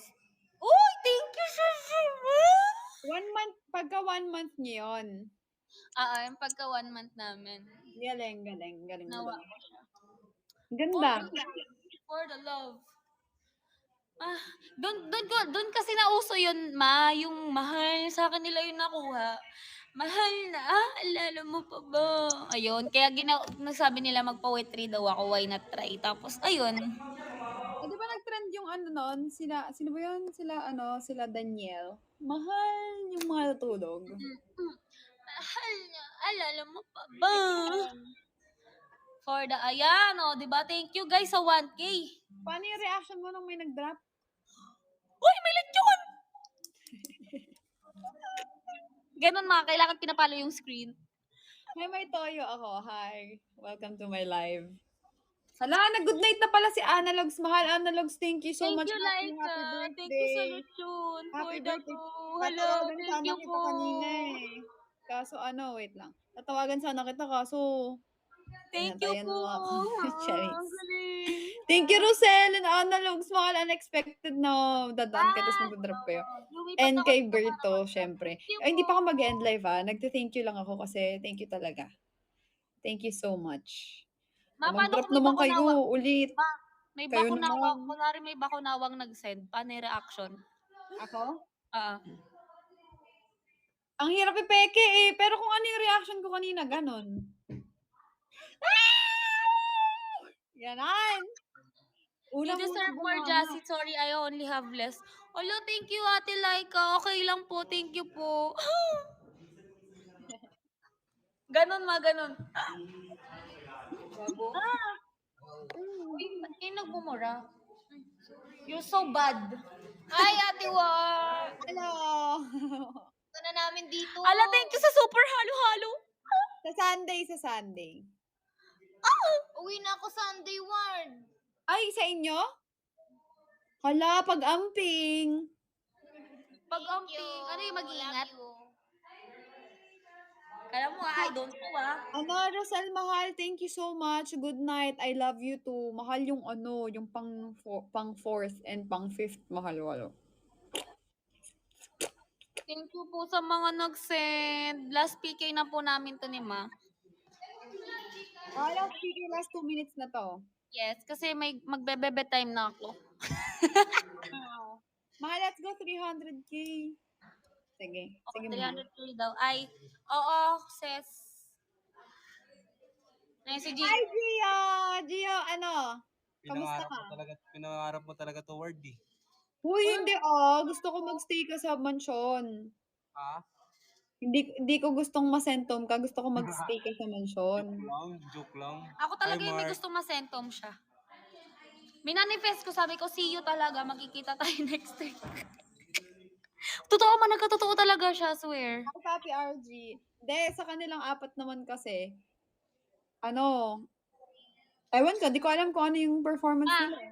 Uy, thank you so much! 1 month, pagka 1 month niyo yun. Yung pagka 1 month namin. Galing, galing, galing. Nawa galing. ko siya. Ganda. For the love. Doon kasi nauso yun, yung mahal sa akin nila yung nakuha. Mahal na, alala mo pa ba? Ayun, kaya nasabi nila magpa-wetry daw ako, why not try? Tapos, ayun. Di ba nag-trend yung noon? Sino ba yun? Sila Daniel. Mahal yung mga tulog. Mahal na, alala mo pa ba? For the, ayan, diba? Thank you guys sa 1K. Paano yung reaction mo nung may nag-drop? Uy, may lechon! Ganon kailangan pinapalo yung screen. May toyo ako. Hi. Welcome to my live. Hala, nag-good night na pala si Analogs. Mahal Analogs, thank you so much. Thank you, Happy Laika. birthday. Thank you sa lechon. Happy For the birthday. go. Hello, Tatawagan thank sana you kita po. kanina eh. Kaso wait lang. Tatawagan sana kita kaso Thank you hinantayan po. mo ako. Charis. Ang galing. Thank you, Rosel and Analogs. Mahal, unexpected na dadaan ka tapos mag-drop kayo. Lumipat And ako kay sa Berto, syempre. Thank you Ay, hindi po. pa ako mag-end live ha. Nagte-thank you lang ako kasi thank you talaga. Thank you so much. Ma, paano Mag-drop kung may naman kayo bakunawa? ulit. Ma, may Kayo bakunawang, naman. kunwari may bakunawang nag-send. Paano yung reaction? Ako? Ah, Ang hirap ipeke eh. Pero kung ano yung reaction ko kanina, ganon. Ganon. you Unang deserve more, muna. Jassy. Sorry, I only have less. Hello, thank you, Ate Laika. Okay lang po, thank you po. Ganon, ganon. Bago. Uy, ba't kayo nagmumura? You're so bad. Hi, Ate War. Hello. Ito na namin dito. Ala, thank you sa super halo-halo. Sa Sunday. Uwi na ako Sunday, Ward. Ay, sa inyo? Hala, pag-amping. Pag-amping, ano yung mag-iingat? Kala mo I don't know Rosal, mahal, thank you so much. Good night. I love you too. Mahal yung yung pang 4th and pang 5th, mahal walo. Thank you po sa mga nag-send. Last PK na po namin to ni Ma. Last 2 minutes na to. Yes, kasi may magbe-bebe time na ako. Mahal, let's go 300k. Sige, sige mo. 300k daw. Ay, oo, sis. Ay, si G. Hi, Gio! Gio, Kamusta ka? Pinangarap mo talaga to word eh. Uy, hindi gusto ko magstay ka sa mansyon. Ha? Hindi ko gustong masentom ka, gusto ko magstay ka sa mansyon. Joke lang. Ako talaga Hi, yung may Mark. gusto masentom siya. Minanifest ko, sabi ko, see you talaga, magkikita tayo next week. Totoo man, nagkatotoo talaga siya, swear. Hi, Papi RG. Hindi, sa kanilang 4 naman kasi, ewan ko, di ko alam kung ano yung performance nila.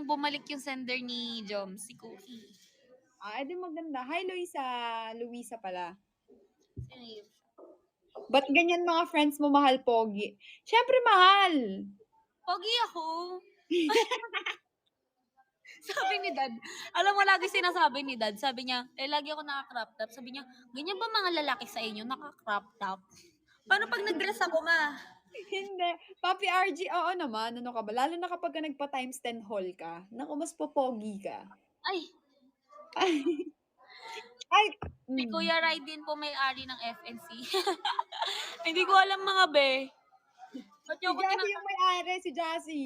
Bumalik yung sender ni Jom, si Cookie. Edi maganda. Hi, Luisa. Luisa pala. Sino yun? Ba't ganyan mga friends mo mahal, Pogi? Syempre mahal. Pogi ako. Sabi ni Dad, alam mo lagi sinasabi ni Dad, sabi niya, lagi ako naka-crop top. Sabi niya, ganyan ba mga lalaki sa inyo, naka-crop top? Paano pag nag-dress ako, ma? Hindi. Papi RG, oo naman. Ano ka ba? Lalo na kapag nagpa times 10 haul ka. Naku, mas popogi ka. Ay, Ay. Ay. si Mm. Kuya Raiden po may-ari ng FNC. Hindi ko alam mga be. Ba't Si niyo ako Jassy yung may-ari, si Jassy.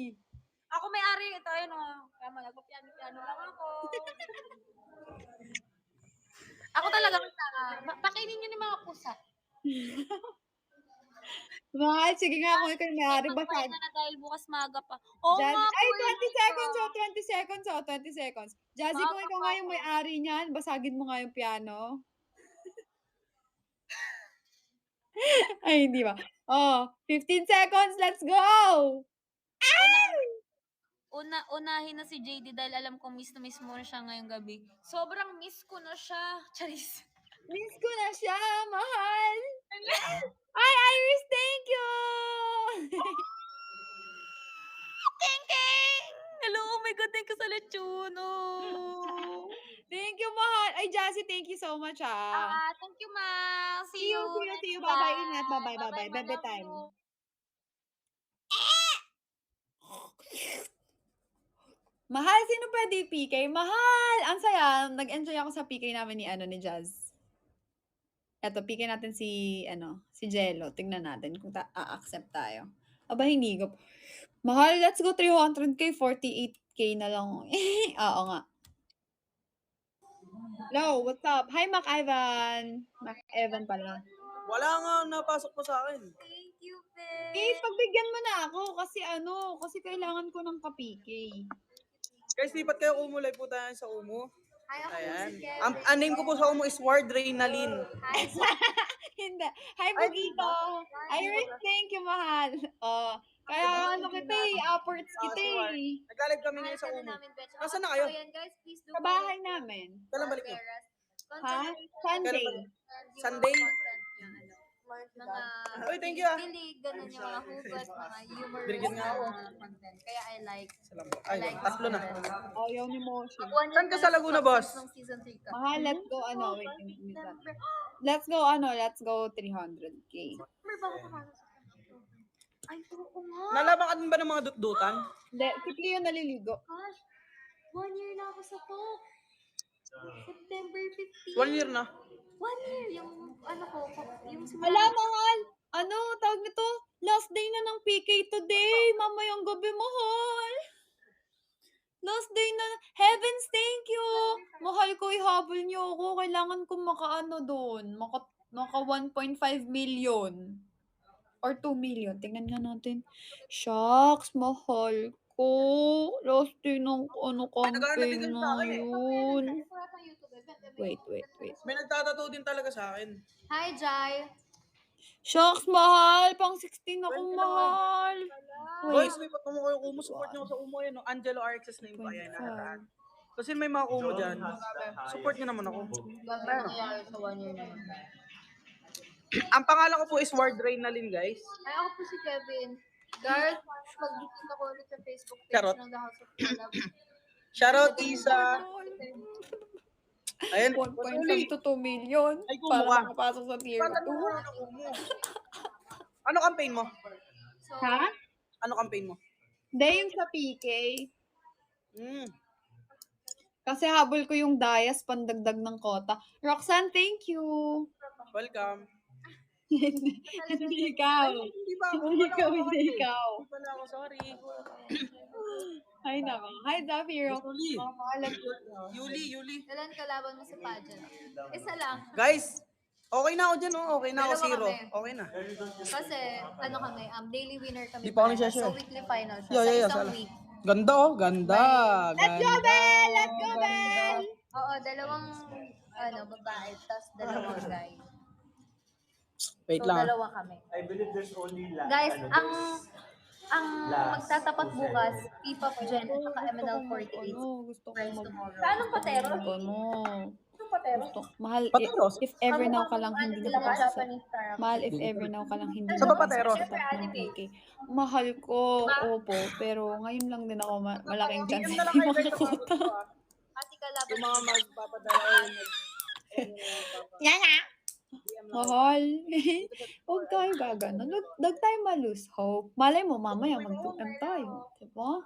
Ako may-ari, ito, ayun o. Kaya nagpa-piano-piano lang ako. Ako talaga, pakainin niyo ni mga pusa. Mahal, sige nga kung ikaw yung may-ari, Magpahinga basag. na dahil bukas maaga pa. Oo Jazzy, nga, ay, pwede 20 seconds, ka. oh, 20 seconds, oh, 20 seconds. Jazzy, kung ikaw nga yung may-ari niyan, basagin mo nga yung piano. Ay, hindi ba? Oh, 15 seconds, let's go! Unahin na si JD dahil alam ko miss na miss mo na siya ngayong gabi. Sobrang miss ko na siya. Charis. Miss ko na siya, mahal! Ay, Iris, thank you! King King! Hello, oh my God, thank you sa lechon. Oh. Thank you, mahal! Ay, Jassy, thank you so much, ah. Thank you, ma. See you, see you, next see you. time. Bye-bye, ingat. Bye-bye, bye-bye. ma. Bebe Love time. you. Mahal, sino pwede PK? Mahal! Ang saya. Nag-enjoy ako sa PK namin ni Jazz. Eto, PK natin si Jello. Tignan natin kung a-accept tayo. Aba, hinigop. Mahal, let's go 300k, 48k na lang. Oo nga. Hello, what's up? Hi, Mac Ivan. Mac Evan pala. Wala nga napasok po sa akin. Thank you, babe. Eh, pagbigyan mo na ako kasi kailangan ko ng ka-PK. Guys, lipat kayo kumulay po tayo sa Umo. Hi, ako Ayan. si Kevin. Ang name ko po sa Umo is Ward Reynalyn. Hindi. Hi, Bugito. Iris, thank you, mahal. Oh, kaya kita upwards kita eh. Nag-live kami ngayon sa Umo. Nasaan na kayo? guys, please do Sa bahay namin. Kailan balik nyo? Ha? Sunday. Sunday? Mga Uy, thank you ah. kilig, ganun yung mga hugot, mga humorous Binigyan nga ako. content. Kaya I like. Salamat. Ay, tatlo na. Ayaw ni Moshi. Saan ka sa Laguna, boss? Nung season 3 ka. Mahal, let's go, let's go 300k. Remember ba ako pumasok sa kanto? Ay, oo nga. Nalaban ka din ba ng mga dutdutan? Hindi, si Cleo naliligo. Gosh, 1 year na ako sa talk. September 15. 1 year na. 1 year. Yung yung Ala, mahal! Tawag nito? Last day na ng PK today. Mamayang gabi, mahal. Last day na. Heavens, thank you. Mahal ko, ihabol niyo ako. Kailangan ko doon. Maka 1.5 million. Or 2 million. Tingnan nga natin. Shucks, mahal ko. Last day ng campaign nagkakalabigan sa na akin eh. yun. Wait. May nagtatato din talaga sa akin. Hi, Jai. Shucks, mahal. Pang 16 ako, mahal. Boys, lipat mo kayo Umo. Support nyo sa Umo yan. No? Angelo RXS name pa yan. Lahat. Kasi may mga Umo dyan. Support nyo naman ako. Ganda nangyari sa 1 year na yun. Ang pangalan ko po is Ward Reynalyn, guys. Ay, ako po si Kevin. Guys, mag-dikita ko ulit sa Facebook page Charot. ng The House of Love. Shoutout Isa. Ayan. 1.5 to 2 million. Ay, kumo ka. Para makapasok sa tier 2. Ano campaign mo? So, Ha? Ano campaign mo? Hindi, yung sa PK. Mm. Kasi habol ko yung Dias pandagdag ng kota. Roxanne, thank you. Welcome. Hindi ikaw. Hindi ba? Hindi ikaw, hindi ikaw. Hindi pala ako, sorry. Ay, naman. Hi, Zafiro. Yuli. Makakalap ko. Yuli. kailan kalaban mo sa pageant? Isa lang. Guys, okay na ako dyan, oh. Okay na ako, Dalawa zero. kami. Okay na. Kasi, kami, daily winner kami. Di pa ako parehas. nagsashare. So, weekly final siya. Yo, sa yo, isang sala. week. Ganda, oh. Ganda. Let's go, Bel! Let's go, Bel! Oo, dalawang, babae, tas dalawang guy. Wait So, lang. dalawa kami. I believe there's only Guys, ang magtatapat bukas, P-Pop Gen at saka MNL 48. Gusto ko Prize mag- tomorrow. Paano patero? Ano? Gusto. Mahal, Pateros? if ever now ka lang hindi nakapasa sa... Mahal, if ever now ka lang hindi Sa ba nakapasa Pateros? sa top ng PK. Mahal ko, opo. Pero ngayon lang din ako malaking chance DM na lang hindi kayo guys sa makakuha. pagod ko, ah. Pati kalaban. Yung mga magpapadala ay Yan na! Mahal. Huwag tayo gagano. Huwag tayo malose hope. Malay mo, mamaya mag-2M tayo. Diba?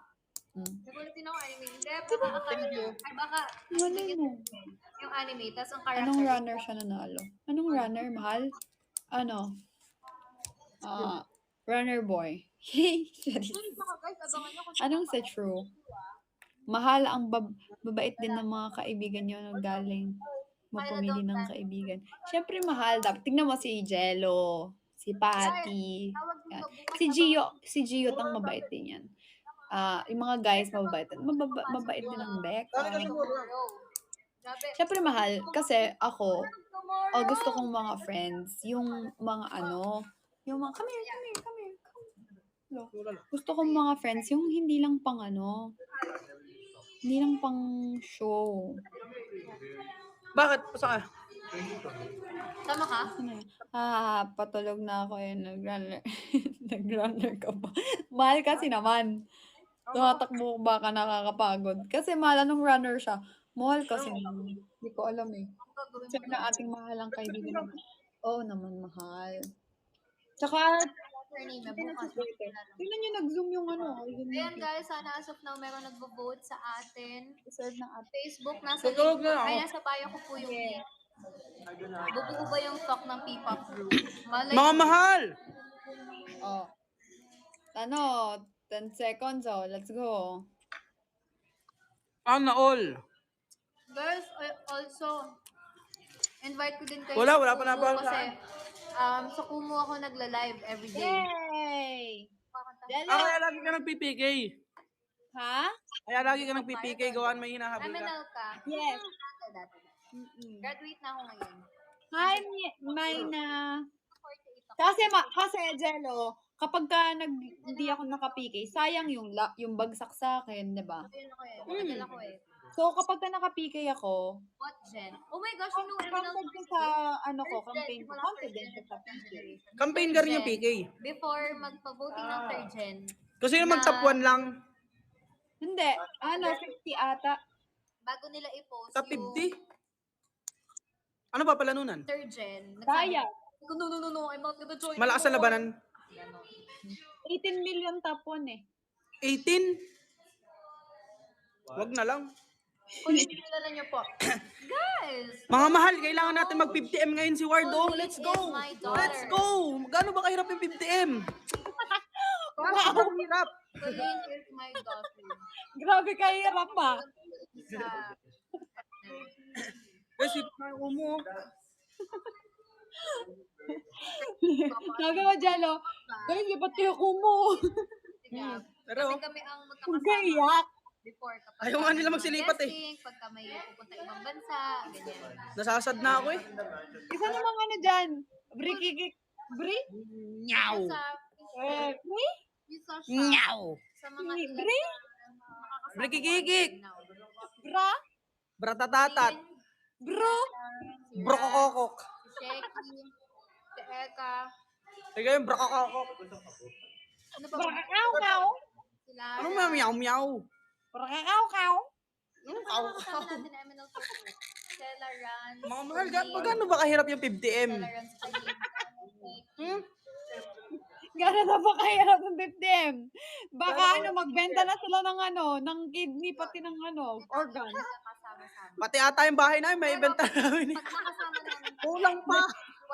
Nagulat din ako anime. Hindi, baka akala niya. Ay, baka Malay mo. yung anime, tapos ang character. Anong runner siya nanalo? Anong runner, mahal? Ano? Runner boy. Guys, abangan niyo kung Anong sa true? Mahal ang babait din ng mga kaibigan niyo na galing mo pumili ng kaibigan. Siyempre mahal. Tingnan mo si Jello, si Patty. Yan. Si Gio tang mabait din yan. Yung mga guys mababait. Mabait din ang Becca. Dami kasi muro. Grabe. Siyempre mahal. Kasi ako, gusto kong mga friends. Yung mga yung mga, come here. Gusto kong mga friends, yung hindi lang pang hindi lang pang show. Bakit? Saan ka? Tama ka? Patulog na ako nag-runner. Nag-runner ka pa. Mahal kasi naman. Tumatakbo baka nakakapagod. Kasi mahal anong runner siya. Mahal kasi naman. Hindi ko alam eh. Check na ating mahalang kaibigan. Oo naman, mahal. Tsaka, tingnan nyo nag-zoom yung Ayan guys, sana as of now meron nagvo-vote sa atin. Reserve ng ating. Facebook, nasa Tutulog link. na ako. Ay, nasa bio ko po yung link. Bubuo ba yung stock ng P-pop group? Mga mahal! 10 seconds, let's go. All. Girls, also, invite ko din kayo. Wala sa pa na Kumu ba? Kasi, sa Kumu ako nagla-live everyday. Yay! Kaya lagi ka nag-PPK. Ha? Kaya lagi ka nag-PPK. Gawaan may hinahabol ka. MNL ka? Yes. Graduate na ako ngayon. Hi, Mayna. Kasi Jello, kapag hindi ako naka-PK, sayang yung bagsak sa akin, 'di ba? Ayun ako eh. Matagal ako eh. So kapag naka-PK ako, What gen? Oh my gosh, you know MNL counted ko sa campaign ko, confident ko sa PK. Campaign ka rin yung PK. Before magpa-voting ng third gen, Kasi yung mag-top 1 lang. Hindi, 50 ata. bago nila i-post Top yung 50. Ano pa palanunan? third gen, Kaya. no, I'm not gonna join. Malakas sa labanan. 18 million top 1 eh. 18? Wag na lang. Kung kilala niyo po. Guys! Mga mahal, kailangan natin mag 50M ngayon si Wardo. Colleen Let's go! is my daughter. Let's go! Gaano ba kahirap yung 50M? Wow! Hirap! Colleen is my daughter. Grabe kahirap pa. Sa... Guys, ito na yung umo. Sabi mo, Jello, guys, lipat kayo kumo. Pero, Kasi kami ang Huwag magkakasama kaiyak. before. Kapag Ayaw nga nila magsilipat eh. guesting, pagka may pupunta ibang bansa, ganyan. nasasad na ako eh. Isa namang dyan. Bri? Nyaw! Sa, Bri? yung sa Nyaw! sa mga Bri? Brikikikik! Bra? Bratatatat! Bro? Brokokokok! Si Sheki, si Eka, Sige yung brokokokok. ano pa ba? Brakakaw-kaw? Sila. Ano may meow-meow? Brakakaw-kaw? Kasama natin na MNL Corporate. Stella Rans. Mga mahal, gaano ba kahirap yung 50M? Stella Rans. Gano'n na ba kahirap ng 50M? Baka magbenta na sila ng kidney pati ng organ. Kasama-sama. Pati ata yung bahay namin, may ibenta namin. Pagkakasama namin. Kulang pa.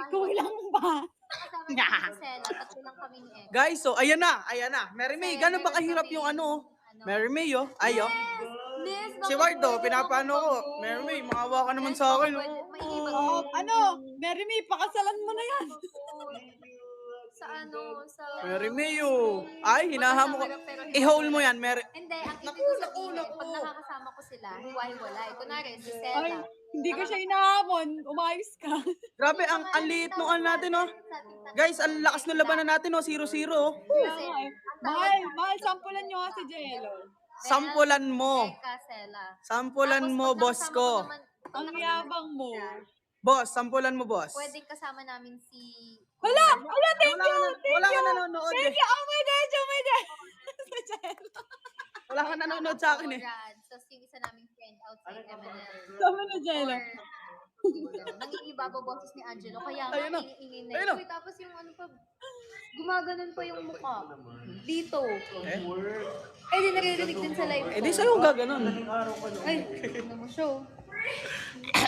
Kulang ba? Kasama namin si Stella. Tatlo lang kami ni Eka. Guys, so ayan na. Mary May, gano'n ba kahirap yung Mary May, Ayo. Miss, Si Wardo, pinapaano ko. Mary May, maawa ka naman sa akin, Mary May, pakasalan mo na yan. Sa sa... Mary May, Ay, hinahamo ko. I-hold mo yan, Mary. Hindi, ang ibig ko sabihin, pag nakakasama ko sila, hiwa-hiwalay. Kunwari, si Stella. Ay, hindi ko siya inahamon. Umayos ka. Grabe, ang liit nung natin, Guys, ang lakas ng labanan natin, 0-0. Kasi, Mahal, sampulan nyo nga si Jello. Sampulan mo. Eka, Stella. Sampulan mo, boss ko. Ang yabang mo. Boss, sampulan mo, boss. Pwede kasama namin si... Wala, thank Wala you, ka na- thank wala ka you. nanonood Thank eh. you, oh my gosh, oh my gosh. Wala ka nanonood sa akin eh. Tapos yung isa naming friend outside MNL. Sama na, Jello. Nangingibabaw boses ni Angelo. Kaya nga, Ayun na. ingin Ayun na. na. Tapos yung ano pa, gumaganon pa yung mukha. Dito. Eh, di naririnig din sa live ko. Eh di sa'yo gaganon. Ay, ano mo show.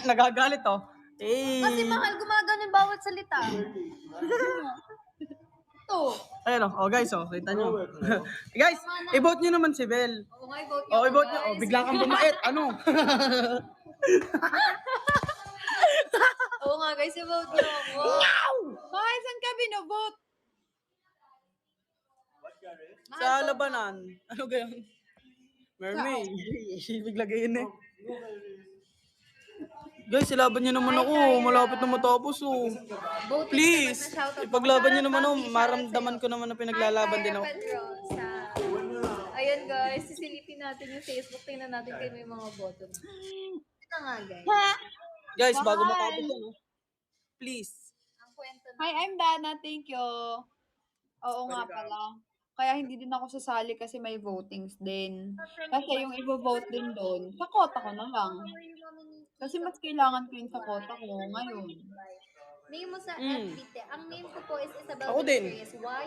Nagagalit oh. Eh. Kasi mahal, gumaganon bawat salita. Ito. Ayun oh, guys oh, kita nyo. Guys, i-vote nyo naman si Bel. Oo nga, i-vote Oh, i-vote nyo. Oh, bigla kang bumait. Ano? Oo nga guys, i-vote nyo ako. Mahal, saan ka binovote? Sa labanan. Ano gayon? Mermaid. Bigla gayon eh. Guys, ilaban nyo naman ako. Malapit na matapos oh. Vote Please, ipaglaban nyo naman oh. Maramdaman ko naman na pinaglalaban din ako. Pedrosa. Ayun guys, sisilipin natin yung Facebook. Tingnan natin kung may mga boto. Ito nga guys. Guys, bago Mahal. matapos yan oh. Please. Ang kwento na. Hi, I'm Dana. Thank you. Oo nga pala. Kaya hindi din ako sasali kasi may votings din. Kasi yung i-vote din doon, sa kota ko na lang. Kasi mas kailangan ko yung sa kota ko ngayon. Name mo sa FB. Ang name ko po is Isabel Ako din. Villarreal.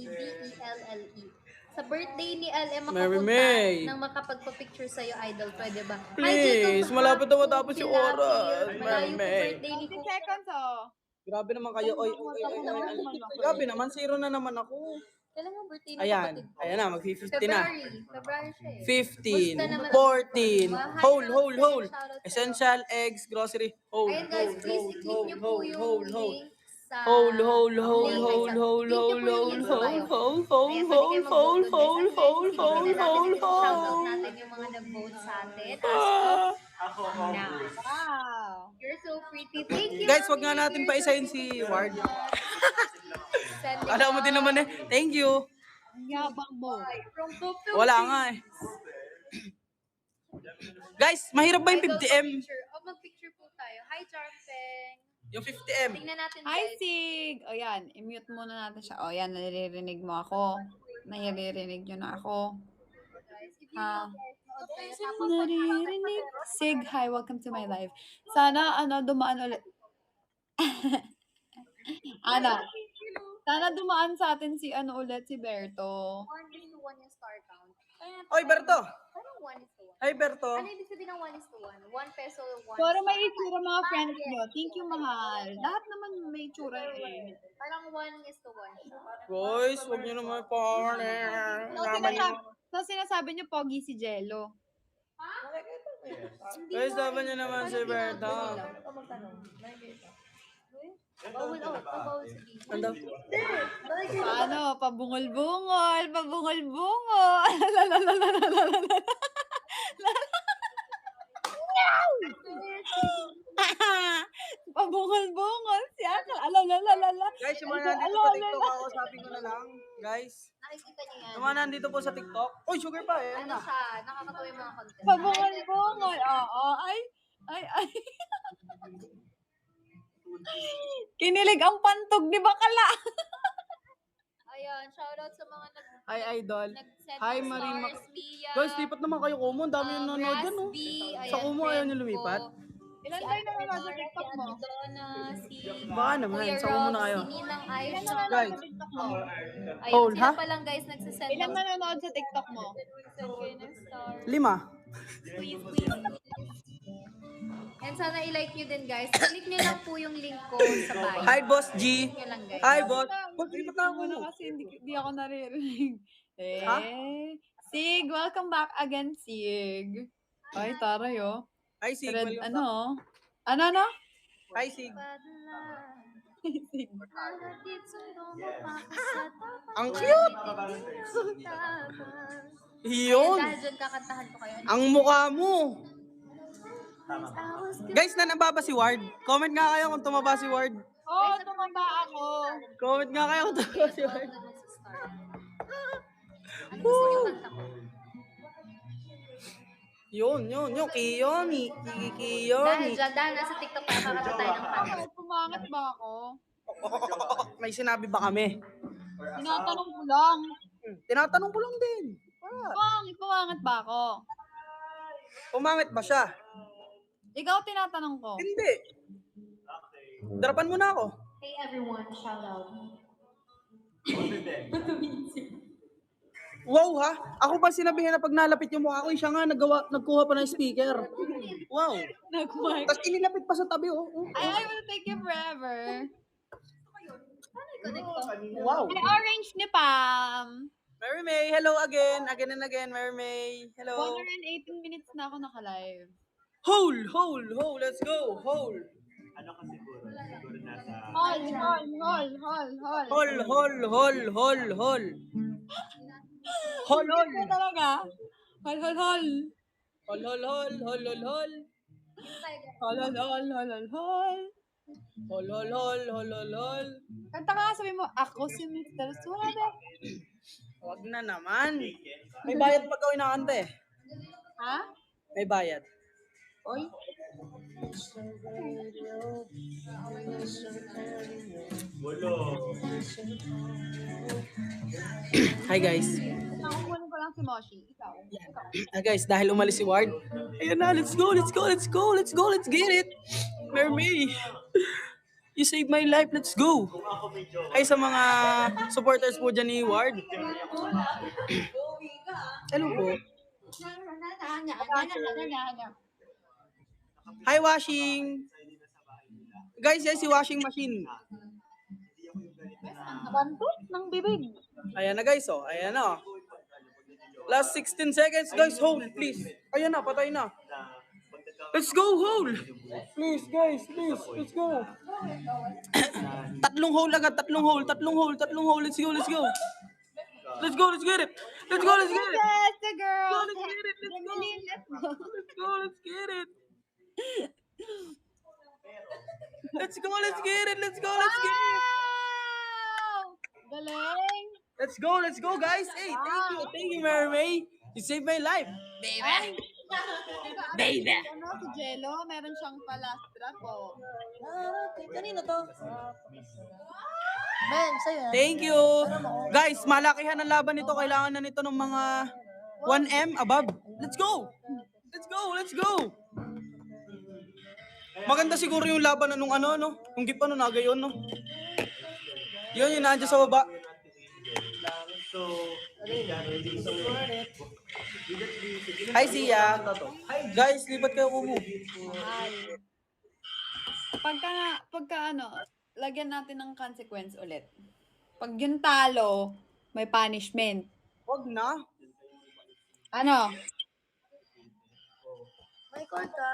YSABELLE. Sa birthday ni LM Mary makapunta May. nang makapagpa-picture sa'yo, idol. Pwede ba? Please, malapit na matapos yung oras. Malayo Mary po May. birthday ni 20 seconds oh. Grabe naman kayo. Oy, oy, oy, oy, oy. Grabe naman, zero na naman ako. Kailan ang birthday ng Ayan, kapatid ko? ayan na, mag-50 na. February siya eh. 15, 14, whole. Essential eggs, grocery, whole. Ayun guys, please i-click nyo po yung link sa... Whole. Shoutout natin yung mga nag-vote sa atin. As of now. Wow. You're so pretty. Thank you. Guys, wag nga natin pa isahin si Ward. Sending Alam mo din naman eh. Thank you. Ang yabang mo. from the Wala nga eh. Guys, mahirap ba yung Idol, 50M? mag-picture po tayo. Hi, Charmpeng. Yung 50M. Tingnan natin Hi, guys. Sig! O yan, i-mute muna natin siya. O yan, naririnig mo ako. Naririnig nyo na ako. Guys, if you Ah. guys, tapos Naririnig. Sig, hi, welcome to my live. Sana, dumaan ulit. Sana dumaan sa atin si, ulit, si Berto. 1:1 yung star count. Oy, Berto. Parang 1:1. Hi, Berto. Ano ibig sabihin ng 1:1? 1 peso, 1 Pero may itsura mga friends nyo. Thank you, mahal. Lahat naman may itsura eh. Parang 1:1 siya. Guys, huwag nyo naman partner. So, sinasabi nyo, pogi si Jello. Guys, dapat nyo naman si Berto. Bawal out. Bawal sabihin. Ano? Pabungol-bungol. Pabungol-bungol. Si Akal. Guys, yung mga nandito sa TikTok, kausapin ko na lang. Guys, Nakikita niyo yan. yung mga nandito po sa TikTok. Uy, sugar pa eh. Ano siya? Nakakatawa yung mga content. Pabungol-bungol. Oo. Ay. Kinilig ang pantog, di ba kala? Ayan, shoutout sa mga Hi, idol. nag-send Hi, ng Marie stars, Mia. Guys, lipat naman kayo Kumo. Ang dami yung nanonood dyan, oh. Sa Kumo, ayaw nyo lumipat? Ilan tayo naman nasa TikTok mo? Si Donna, si Baka naman, Kuya sa Kumo na Rob, kayo. si Ninang Aisha. Guys, Ayun, Whole, sila ha? pa lang guys nagsasend Ilan ng nanonood sa TikTok mo? send kayo ng star. 5. Please. And sana i-like nyo din guys. Click nyo lang po yung link ko sa bio. Hi, Boss G. Click nyo lang guys. Hi, Boss. Boss, lipat na ako. Muna kasi hindi ako naririnig. Ha? Sig, welcome back again, Sig. Ay, taray oh. Hi, Sig. Red, Welcome ano? back. Ano? Hi, Sig. Sig. Ang cute. Yun. Dahil dyan kakantahan ko kayo. Ang mukha mo. Guys, nababa si Ward. Comment nga kayo kung tumaba si Ward. Oo, tumaba ako. Comment nga kayo kung tumaba si Ward. Ano gusto niyo kanta ko? Yun. Kiyomi. Kiyomi. Dahil nasa TikTok tayo, kakanta tayo ng kanta. Bakit? Pumangat ba ako? May sinabi ba kami? Tinatanong ko lang. Tinatanong ko lang din. Bakit? Pumangat ba ako? Pumangit ba siya? Ikaw tinatanong ko. Hindi. Darapan mo na ako. Hey everyone, shout out. Wow ha? Ako ba sinabihan na pag nalapit yung mukha ko, siya nga nagkuha pa ng speaker. Wow. Nag-mic. Tapos inilapit pa sa tabi, oh. I will take you forever. Wow. May orange ni Pam. Mary May, hello again. Again and again, Mary May. 1 Hello. hour and 18 minutes na ako naka-live. Hole. Let's go. Hole. Hol. Hol. Ito talaga. Hol. Hol. Kanta ka, sabi mo, ako si Mr. Suave. Wag na naman. May bayad pag gawin na kanta eh. Ha? May bayad. Oy. Hi guys. Nakukunin ko lang si Moshi. Ikaw. Guys, dahil umalis si Ward. Ayan na, let's go. Let's get it. Mary May. You saved my life, let's go. Ay sa mga supporters po dyan ni Ward. Hello po. Hi, washing. Guys, yan si washing machine. Bantot ng bibig. Ayan na guys, oh. Ayan na. Last 16 seconds, guys. Hold, please. Ayan na, patay na. Let's go, hold. Please, guys, please. Let's go. Tatlong hole agad, tatlong hole. Let's go. Let's get it. Yes, the girl. Let's get it. Galing. Let's go, guys. Hey, thank you, Mary May. You saved my life. Baby. Ano, si Jello, meron siyang palastra po. Kanino to? Men, sa'yo yan. Thank you. Guys, malakihan ang laban nito. Kailangan na nito ng mga 1M above. Let's go. Maganda siguro yung laban na nung ano, no? Kung gipa no, naga yun, no? Yun, yung nandiyan sa baba. Hi, Sia. Guys, lipat kayo kumu. Pagka ano, lagyan natin ng consequence ulit. Pag yung talo, may punishment. Wag na. Ano? May court ka?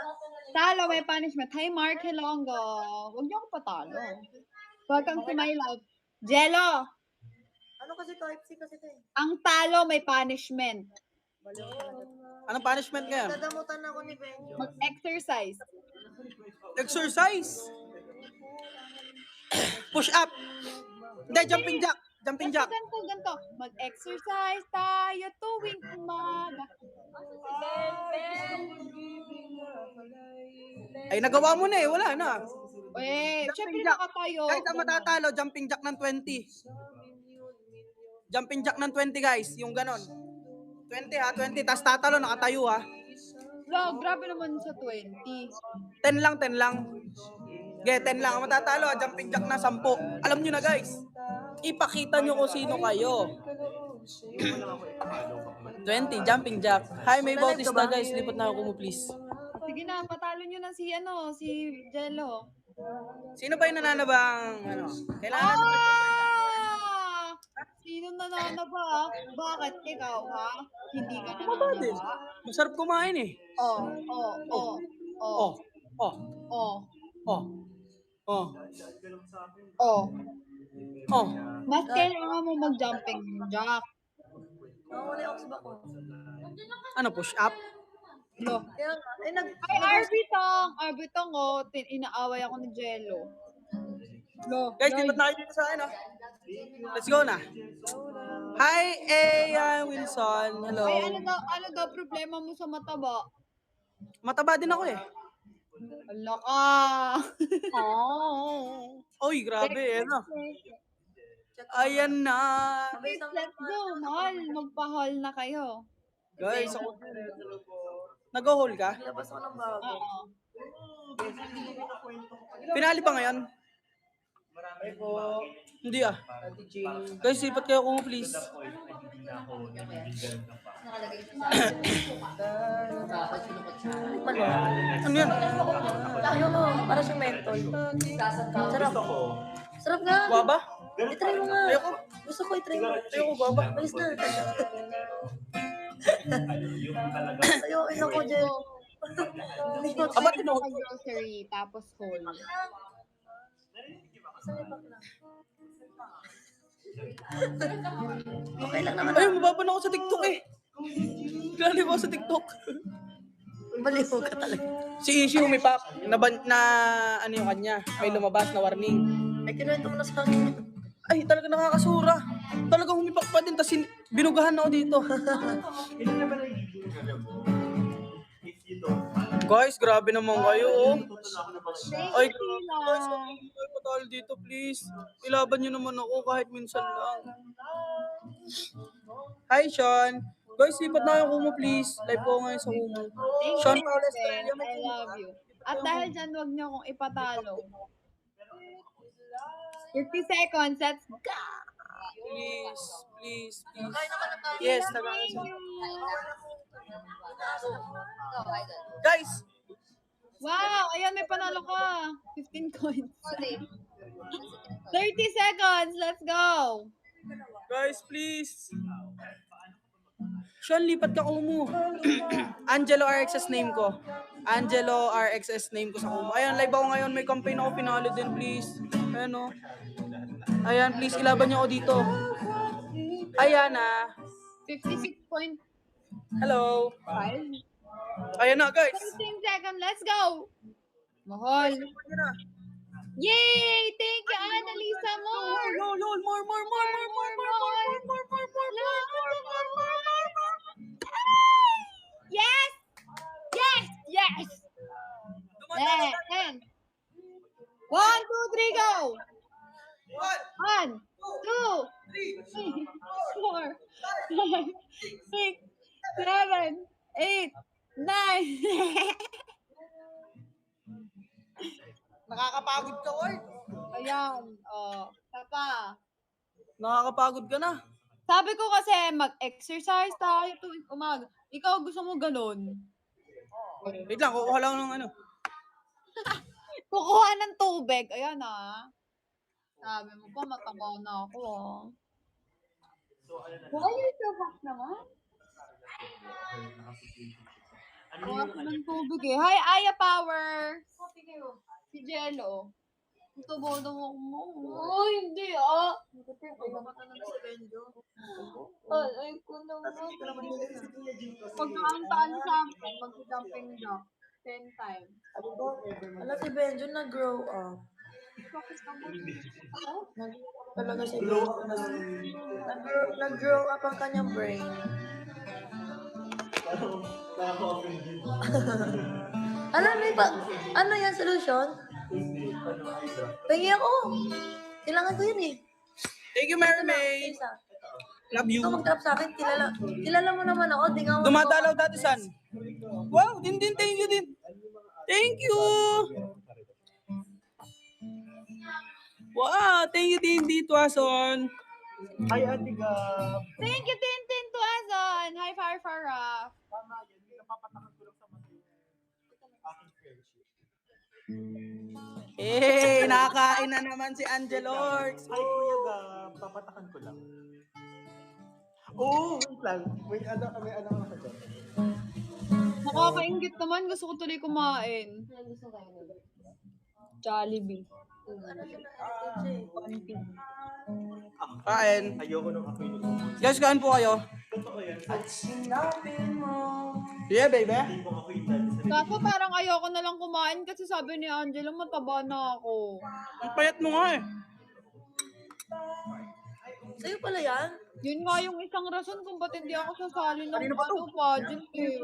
Talo, may punishment. Hi, Mark Helongo. Huwag niyo ako patalo. Welcome to my life. Jello, Ano kasi to? FC kasi to eh. ang talo may punishment. Anong punishment ngayon? Dadamutan ako ni Benjo. Mag-exercise. Exercise. Push up. Hindi, jumping jack. Ganto. Mag-exercise tayo tuwing umaga. Ay, nagawa mo na eh. Wala na. Syempre jack. nakatayo. Kahit ang matatalo, jumping jack ng 20. Jumping jack ng 20, guys. Yung ganon. 20 ha, 20. Tapos tatalo, nakatayo ha. Lo, grabe naman sa 20. 10 lang. Okay, 10 lang. Ang matatalo, jumping jack na 10. Alam nyo na, guys. Ipakita nyo kung sino kayo. 20, jumping jack. Hi, may Bautista, guys. Lipat na ako mo, please. Sige na, patalo nyo na si Jello. Sino ba yung nananabang, Kailangan natin. Sino nananaba? Bakit ikaw, ha? Hindi ka nananaba? Masarap kumain eh. Mas kailangan mo mag-jumping jack. Wala yung oxy ko. Ano, push up? Lo. Kaya nga, Ay, Arbitong, inaaway ako ni Jello. Lo. Guys, lipat na kayo dito sa akin, Let's go na. Hi, Wilson. Hello. Ay, ano daw problema mo sa mata ba? Mataba din ako eh. Ala ka. Oy, grabe eh. No? Ayan na. Let's go, mahal. Magpa-haul na kayo. Guys, ako nag-haul ka? Oo. Pinali ba ngayon? Hindi ah. Guys, sipat kayo kung please. Ano yan? Ayaw mo, para siyang mentol. Sarap. Sarap nga. Baba? I-try mo nga. Ayoko. Gusto ko i-try mo. Ayoko baba. Bilis na. Ayaw, ino ko dyan. Aba, tino. Grocery, tapos haul. Okay lang naman. Ay, mababa na ako sa TikTok eh. Lali ako sa TikTok. Baliw ka talaga. Si Ishi humipak. Na ano yung kanya. May lumabas na warning. Ay, kinuwento mo na sa akin. Ay, talaga nakakasura. Talagang humipak pa din. Tapos binugahan na ako dito. Guys, grabe naman kayo, oh. Ay, guys, ay, patalo dito, please. Ilaban nyo naman ako kahit minsan lang. Hi, Sean. Guys, sipat na yung Kumu, please. Live ko ngayon sa Kumu. Thank Sean you, Paul Jen. I love you. At dahil dyan, huwag niyo akong ipatalo. 50 seconds, let's go! Please, please, please. Yes, talaga. Guys, Wow! Ayan, may panalo ka. 15 coins. 30 seconds, let's go! guys, please. Sean, lipat ka Kumu. Angelo RXS name ko. Angelo RXS name ko sa Kumu. Ayan, live ako ngayon. May campaign ako, pinalo din, please. Ayan, oh. Ayan, please, ilaban niyo ako dito. Ayan, ah. 56.5. Hello. Ayan na, guys. 15 seconds, let's go! Mahal. Yay! Thank you, Annalisa. More! Yes! Yes! Yes! Yeah. 10. 1, 2, 3, go! 1, 2, 3, 4, 5, 6, 7, 8, 9. Nakakapagod ka, Ward. Ayan. Oh, tapa. Nakakapagod ka na. Sabi ko kasi mag-exercise tayo tuwing umaga. Ikaw gusto mo ganun. Wait lang, kukuha lang ng ano. Kukuha ng tubig. Ayan ah. Sabi mo pa, mataba na ako ah. Why are you back naman? Kuha ko ng tubig eh. Hi, Aya Power! Si Jello. Tubo mo. Oh, hindi ah. Ay, ko naman. Pagkaantaan sa akin, mag-jumping jack. 10 times. Alam si Benjo nag-grow up. Talaga si Benjo. Nag-grow up ang kanyang brain. Ano yan, solution? Pengi ako. Kailangan ko yun eh. Thank you, Mary May. Isa. Love you. Ikaw mag-drop sa akin, kilala mo naman ako, di nga ako. Dumadalaw dati san. Wow, din, thank you din. Thank you. Wow, thank you din dito, Ason. Hi, Ate Gab. Thank you, Tintin to Azon. Hi, Farfara. Eh, nakakain na naman si Angelorx. Hi, Kuya Gab. Papatakan ko lang. Oh, wait lang. May ano ka dyan. Nakakaingit naman. Gusto ko tuloy kumain. Jollibee. Kain. Ayoko nung ako'y nung Guys, kain po kayo. Totoo yan. Yeah, baby. Kaso parang ayoko na lang kumain kasi sabi ni Angelo mataba na ako. Ang payat mo nga eh. Sa'yo pala yan? Yun nga yung isang rason kung ba't hindi ako sasali ng pageant eh.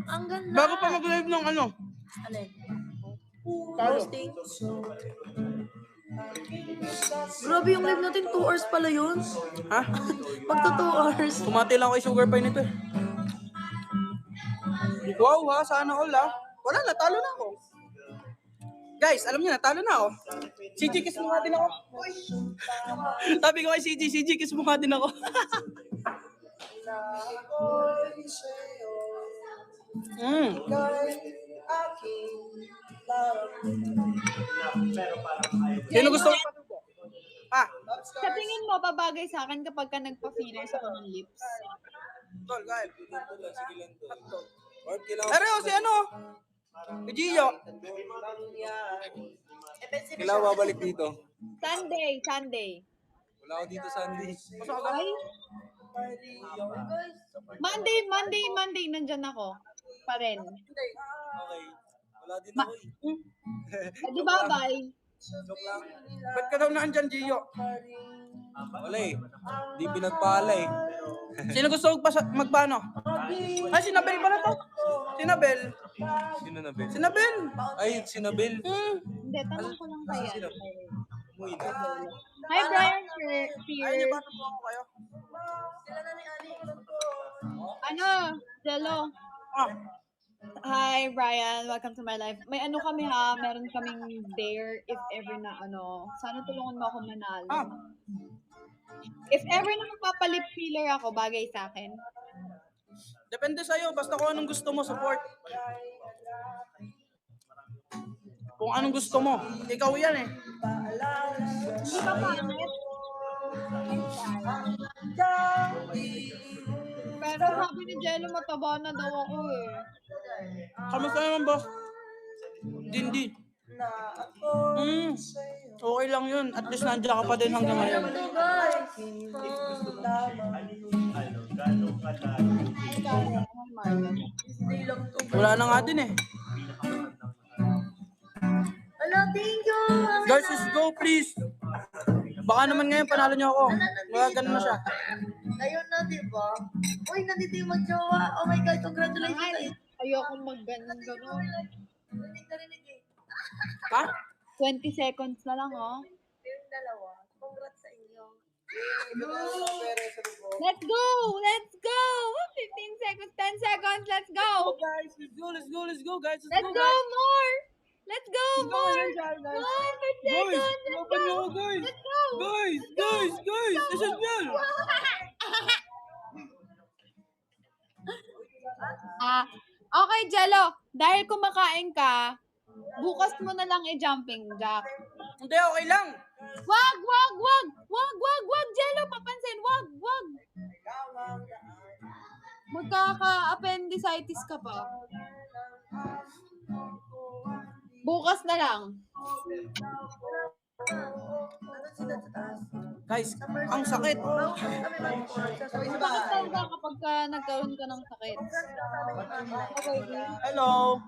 Ang ganda. Bago pa mag-live ng ano. Alin? Talo. Posting. Grabe yung live natin, 2 hours pala yun. Ha? Magto 2 hours. Kumati lang ako yung sugar pie nito eh. Wow ha, sana all ha. Wala, natalo na ako. Guys, alam niyo, natalo na ako. CG, kiss mo nga din ako. Sabi ko kay CG, kiss mo nga din ako. Sino gusto mo? Ah, Sa tingin mo, babagay sa akin kapag ka nagpa-fillers ako ng lips. tol, guys. Pero si ano? Si Gio. Kailangan babalik dito. Sunday. Wala ako dito Sunday. Pasok ka. Ay, Monday, nandyan ako. Pa rin. Okay. Wala din ako eh. Di ba, bye? Joke lang. Ba't ka daw naandyan, Gio? Wala eh. Di pinagpala eh. Sino gusto magpano? Ay, si Nabel pala to. Si Nabel. Sino na Ben? Si Nabel. Ay, si Nabel. Hindi, tanong ko lang kaya. Umuwi na. Hi, Brian Ay, Fear. di ba po ako kayo? Ano? Jello. Ah, Hi, Brian. Welcome to my life. May ano kami ha, meron kaming dare if ever na ano. Sana tulungan mo ako manalo. ah. If ever na magpapalip filler ako, bagay sa akin. Depende sa'yo. Basta kung anong gusto mo, support. Kung anong gusto mo. Ikaw yan eh. Hindi ba pangit? Pero sabi ni Jello, mataba na daw ako eh. Kamusta naman, boss? Dindi. Okay lang yun. At least nandiyan ka pa din hanggang ngayon. Wala na nga din eh. Hello, thank you. Guys, let's go please. Baka naman ngayon panalo niyo ako. Mga ganun na siya. Ngayon na, di ba? Uy, nandito yung mag-jowa. Oh my God, congratulations. Ayoko mag-ganon. Narinig eh. Ha? 20 seconds na lang, oh. Yung dalawa. Congrats sa inyo. Let's go! Let's go! 15 seconds, 10 seconds, let's go! Guys, let's go guys. Let's go more! Let's go more! Guys, More per guys, second! Let's open go! niyo ako, guys. Let's go! Guys, this is Bill. Okay, Jello. Dahil kumakain ka, bukas mo na lang i-jumping jack. Hindi, okay lang. Wag! Jello, papansin. Wag! Magkaka-appendicitis ka pa. Bukas na lang. Guys, ang sakit. Bakit talaga kapag ka nagkaroon ka ng sakit? Okay, Hello.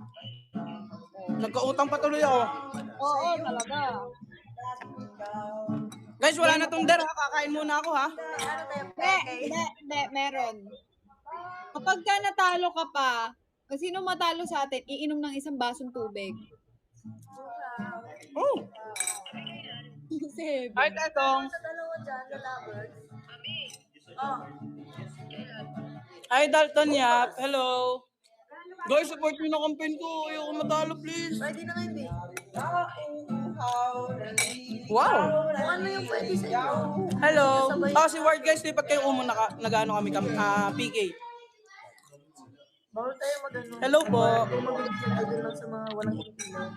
Nagkautang patuloy ako. oo, talaga. Guys, wala na tong der ha. Kakain muna ako ha. Hindi, meron. Kapag ka natalo ka pa, kung sino matalo sa atin, iinom ng isang basong tubig. Oh. Seven. Hi, Tetong. Sa dalawa dyan, the lovers. Hi, Dalton Yap. Hello. Guys, support me na campaign ko. Ayoko matalo, please. Pwede na ngayon, eh. Wow. Kung ano yung pwede sa inyo. Hello. Si Ward guys, lipat kayo umuna nag-ano kami PK. Bawal tayo mag-ano. Hello po. Tayo mag-ano doon lang sa mga walang ipilan.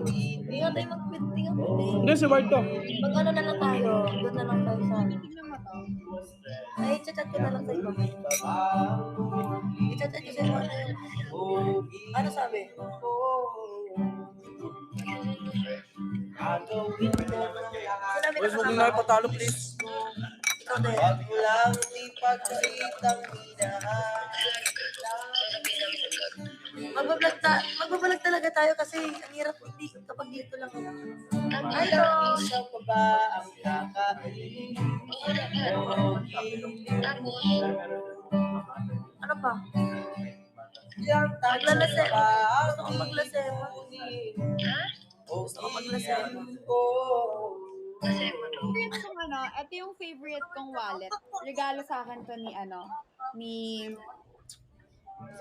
Hindi nga tayo mag-quit. Hindi, si Ward to. Mag-ano na lang tayo. Doon na lang tayo sa Tingnan mo to. ay, chat ko na lang sa iba. I-chat ko sa iba. Ano sabi? Sinabi Guys, na huwag na ipatalo, please. ikaw din. Magbablog talaga tayo kasi ang hirap hindi kapag dito lang. Hello! Ano Ano pa? Maglalasema. Gusto ko maglasema. Gusto ko maglasema. Favorite kong ito yung favorite kong wallet. Regalo sa akin to ni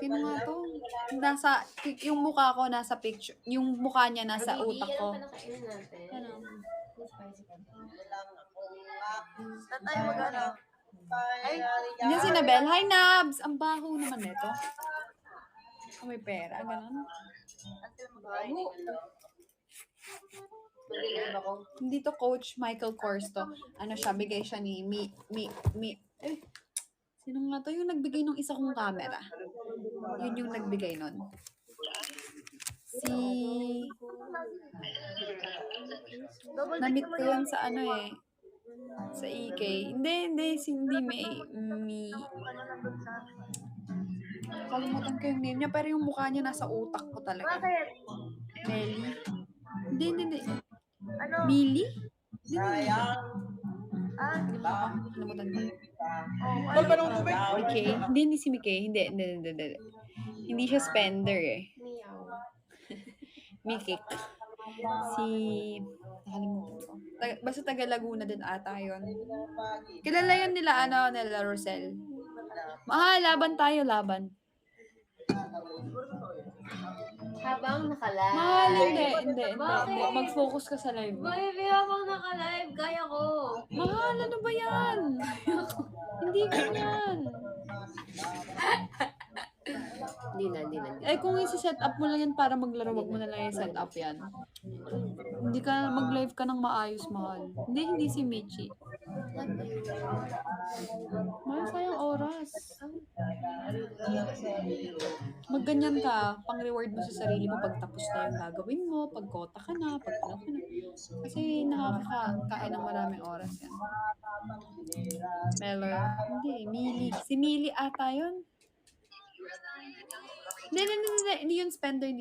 sino nga to? Yung mukha ko nasa picture, yung mukha niya nasa utak ko. Ano? Saan tayo mag-ano? Ay, Yan si Nabel. Hi, Nabs! Ang baho naman nito. Kung may pera, ganun. Hindi to Coach Michael Kors to. Ano siya, bigay siya ni sino nga to? Yung nagbigay ng isa kong camera. Yun yung nagbigay nun. Namit ko yun sa sa EK. Hindi kalimutan ko yung name niya, pero yung mukha niya nasa utak ko talaga. bakit? Melly? Hindi. Ano? Millie? Hindi. Ah, Kalimutan ko. Tol, paano mo tubig? Mikay? Hindi si Mikay. Hindi. Hindi siya spender eh. Mikik. Nakalimutan ko. Basta taga Laguna din ata yun. Kilala yun nila Rosel. Mahal, laban. habang naka-live. Mahal, hindi. Mag-focus ka sa live mo. Baby, habang naka-live, kaya ko. Mahal, ano ba yan? Hindi ganyan. Hindi na. Kung isi-set up mo lang yan para maglaro, wag mo na lang i-set up yan. Hindi ka mag-live ka ng maayos, mahal. Hindi si Michi. Mahal, sayang oras. Magganyan ka, pang-reward mo sa sarili mo pag tapos na yung gagawin mo, pag kota ka na, pag ano ka na. Kasi nakakakain ng maraming oras yan. Meller. Hindi, Mili. Si Mili ata yun. Hindi yun spender.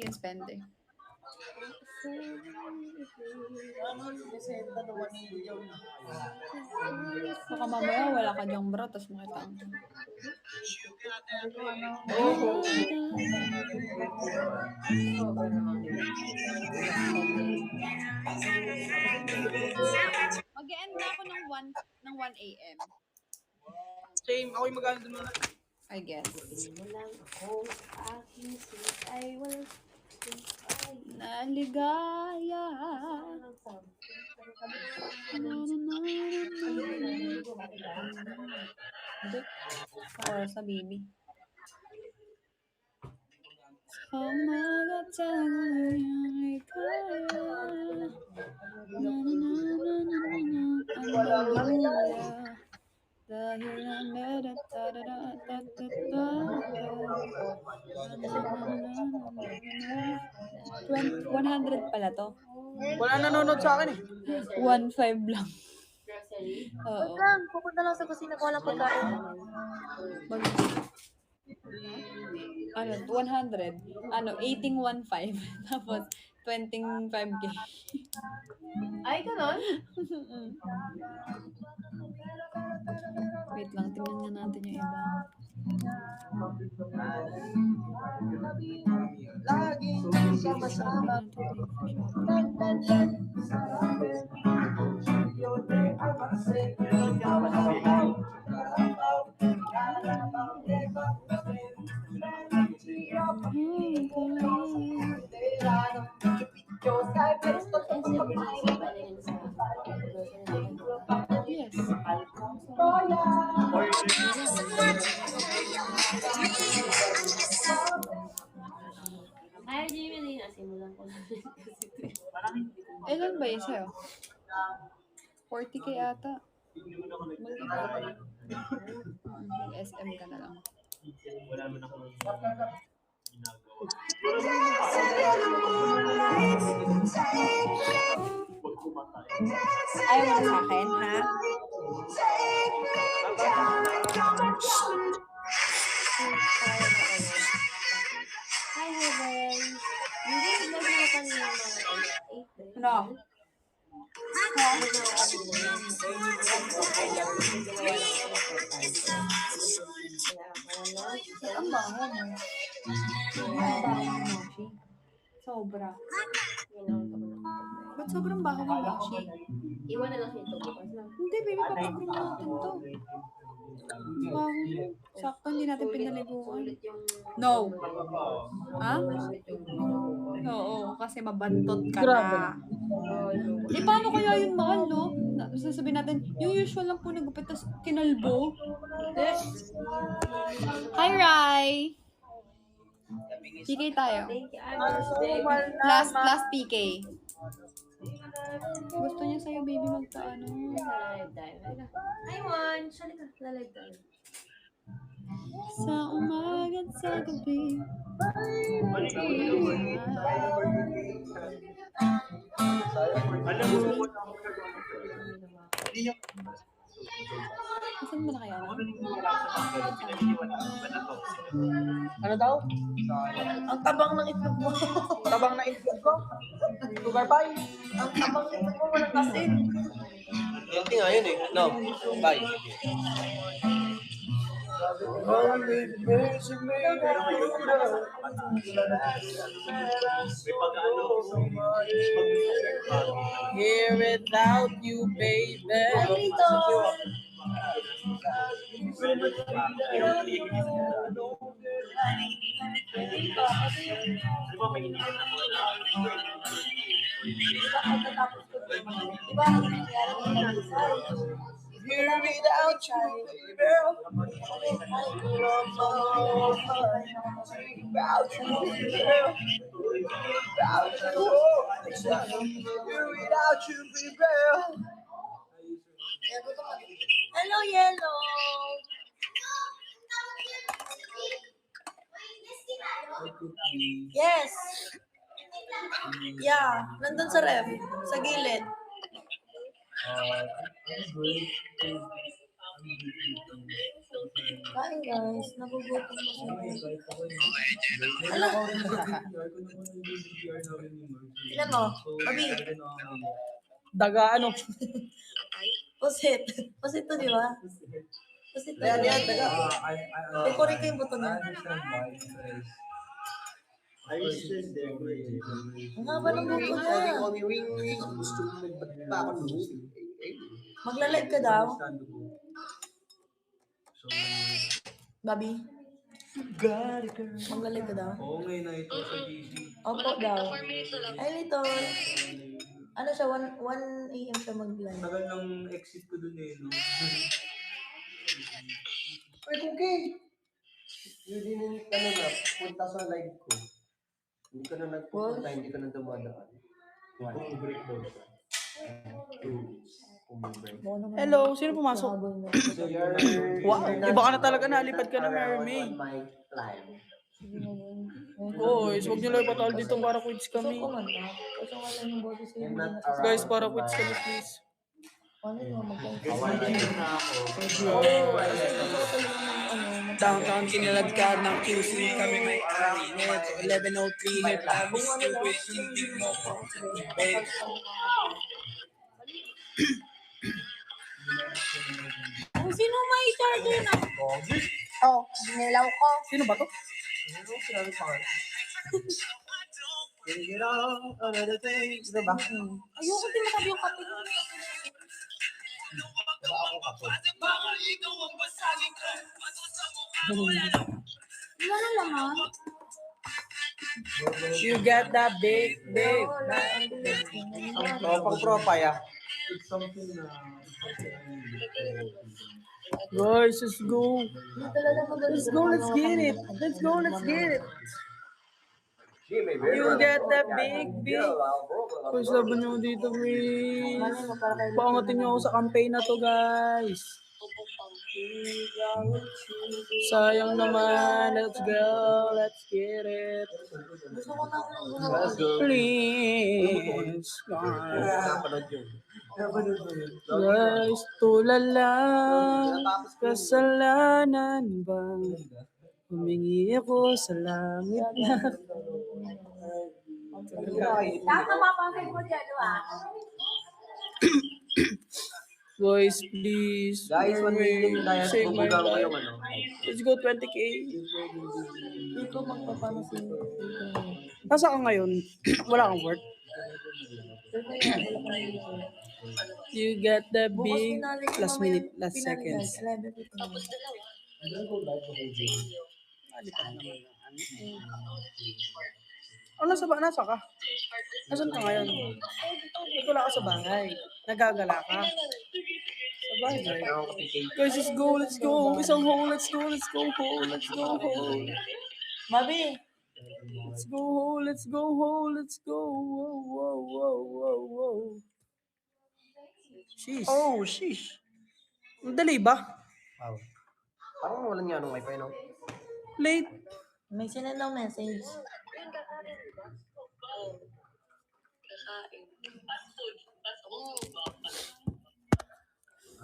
Baka mamaya wala ka dyang bra, tapos makita ang mag-e-end na ako ng 1 a.m. Same, ako'y mag-ano dun muna. I guess. Naligaya. Hindi. Oras na, baby. Sa mga tanong ay kaya. Dahil ang 100 pala to. Wala nanonood sa akin eh. 1.5 lang. Oo. Pupunta lang sa kusina ko, walang pagkain. 100. 18.15. Tapos 25K. Ay, ganon? Wait lang, tingnan nga natin yung iba. Laging sama-sama. Yes. Ay, Jimmy, nasimulan ko na. Ilan ba yun sa'yo? 40K ata. SM ka na lang. Ayaw mo na sa akin, ha? Hi, Heaven. Hindi, nag-vlog mo kanina mga 8. Ano? Ang baho mo. Ang baho mo, Moshi. Sobra. Ba't sobrang baho mo, Moshi? Iwan na lang siya ito bukas na. Hindi, baby, papagroom natin to. Ang baho mo. Sakto, hindi natin pinaliguan. Sulit yung... No. Ha? Sulit yung... Oo, kasi mabantot ka Grabe. na. Eh, paano kaya yun, mahal, no? Sasabihin natin, yung usual lang po nagupit, tas kinalbo. Hi, Rai! PK tayo. Thank you, baby. Last PK. Gusto niya sa'yo, baby, magpaano. Live tayo. Hi, Mon. Sali ka. Live tayo. Sa umaga't sa gabi. Saan mo na kaya? Ano daw? Ang tabang ng itlog mo. Tabang na itlog ko. Sugar pie. Ang tabang ng itlog mo, walang asin. Healthy nga yun eh. No. Bye. Here without you, baby. Here without you, baby. Without you, baby. Without you, baby. Hello, Yellow. Yes. Yeah, nandun sa ref, sa gilid. Kain guys, nagugutom na siya. Alam mo, ilan mo? Babi. Daga ano? Pusit. Pusit to, di ba? Pusit to. Yan, daga. Kukurin ko yung buto niya. Ang haba ng buto niya. Magla-live ka daw? Babi? Magla-live ka daw? Oo, ngayon na ito sa GC. Opo daw. Ay, Little. Ano siya, 1 a.m. siya mag-live. Tagal ng exit ko dun eh, no? Wait, okay. Yun din yung na, punta sa live ko. Hindi ka na nagpupunta, hindi ka na dumadaan. Break daw siya. Hello, sino pumasok? So you're... Wow, iba ka na talaga, nalipad ka na, Mary May. On my live. Guys, huwag niyo lang ipatal dito para quits kami. I'm not Guys, around. para quits kami, please. Downtown kiniladkad ng QC kami may arinit. 11:03 hit labis stupid hindi mo ko. Sino may charger na? Oh, binilaw ko. Sino ba to? You know, other things, diba? Ayoko din masabi yung kape. Diba ako kapo? Wala na laman. You got that big. Oo, pang tropa ya. Guys, let's go. Let's go, let's get it. Let's go, let's get it. You get that big. Guys, laban nyo dito, please. Paangatin nyo ako sa campaign na to, guys. Sayang naman. Let's go. Let's get it. Please. Napanood yun. Guys, tulala. Kasalanan bang humingi ako sa langit na. Tapos napapansin mo dyan, di ba? Boys, please. Guys, 1 million Mermaid, diet. save my Bubuga ko life. yung ano. Let's go 20K. Dito magpapano si dito. Nasa ka ngayon? Wala kang work? Dito nga, wala kang dito. You get the Bukas big pinali ko last mamaya minute, last pinali, seconds. guys. 11:59. Malipat naman ang ano. Oh, nasa ka? Nasaan ka ngayon? Ba't wala ka sa bahay? Nagagala ka? Sa bahay. Guys, let's go, let's go. Isang hole, let's go, let's go hole, let's go hole. Mabi, Let's go hole, let's go hole, let's go. Whoa, whoa, whoa, whoa, whoa. Sheesh. Oh, sheesh. Madali ba? Wow. Parang walang nga nung wifi, no? Late. may sinend ng message.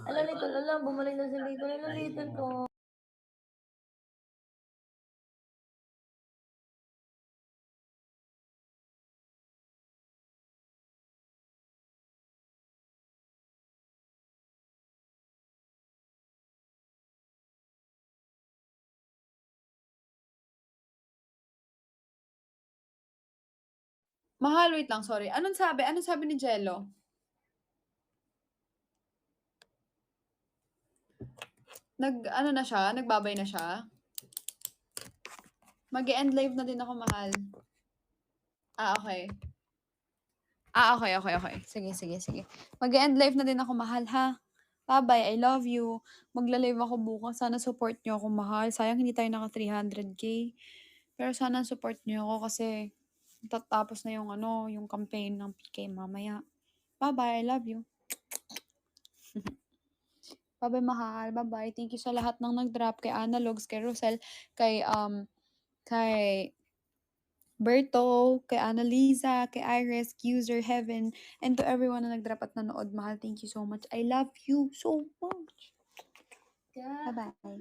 Alam nito, bumalik na si Lito. Alam Lito to. Mahal, wait lang, sorry. Anong sabi? Anong sabi ni Jello? Ano na siya? Nagbabay na siya? Mag-end live na din ako, mahal. Okay. Okay. Sige. Mag-end live na din ako, mahal, ha? Bye-bye, I love you. Magla-live ako bukas. Sana support niyo ako, mahal. Sayang hindi tayo naka 300K. Pero sana support niyo ako kasi tatapos na yung yung campaign ng PK mamaya. Bye-bye, I love you. Bye-bye, mahal. Bye-bye. Thank you sa lahat ng nag-drop. Kay Analogs, kay Rosel, kay Berto, kay Annalisa, kay Iris, User, Heaven, and to everyone na nag-drop at nanood. Mahal, thank you so much. I love you so much. Bye-bye.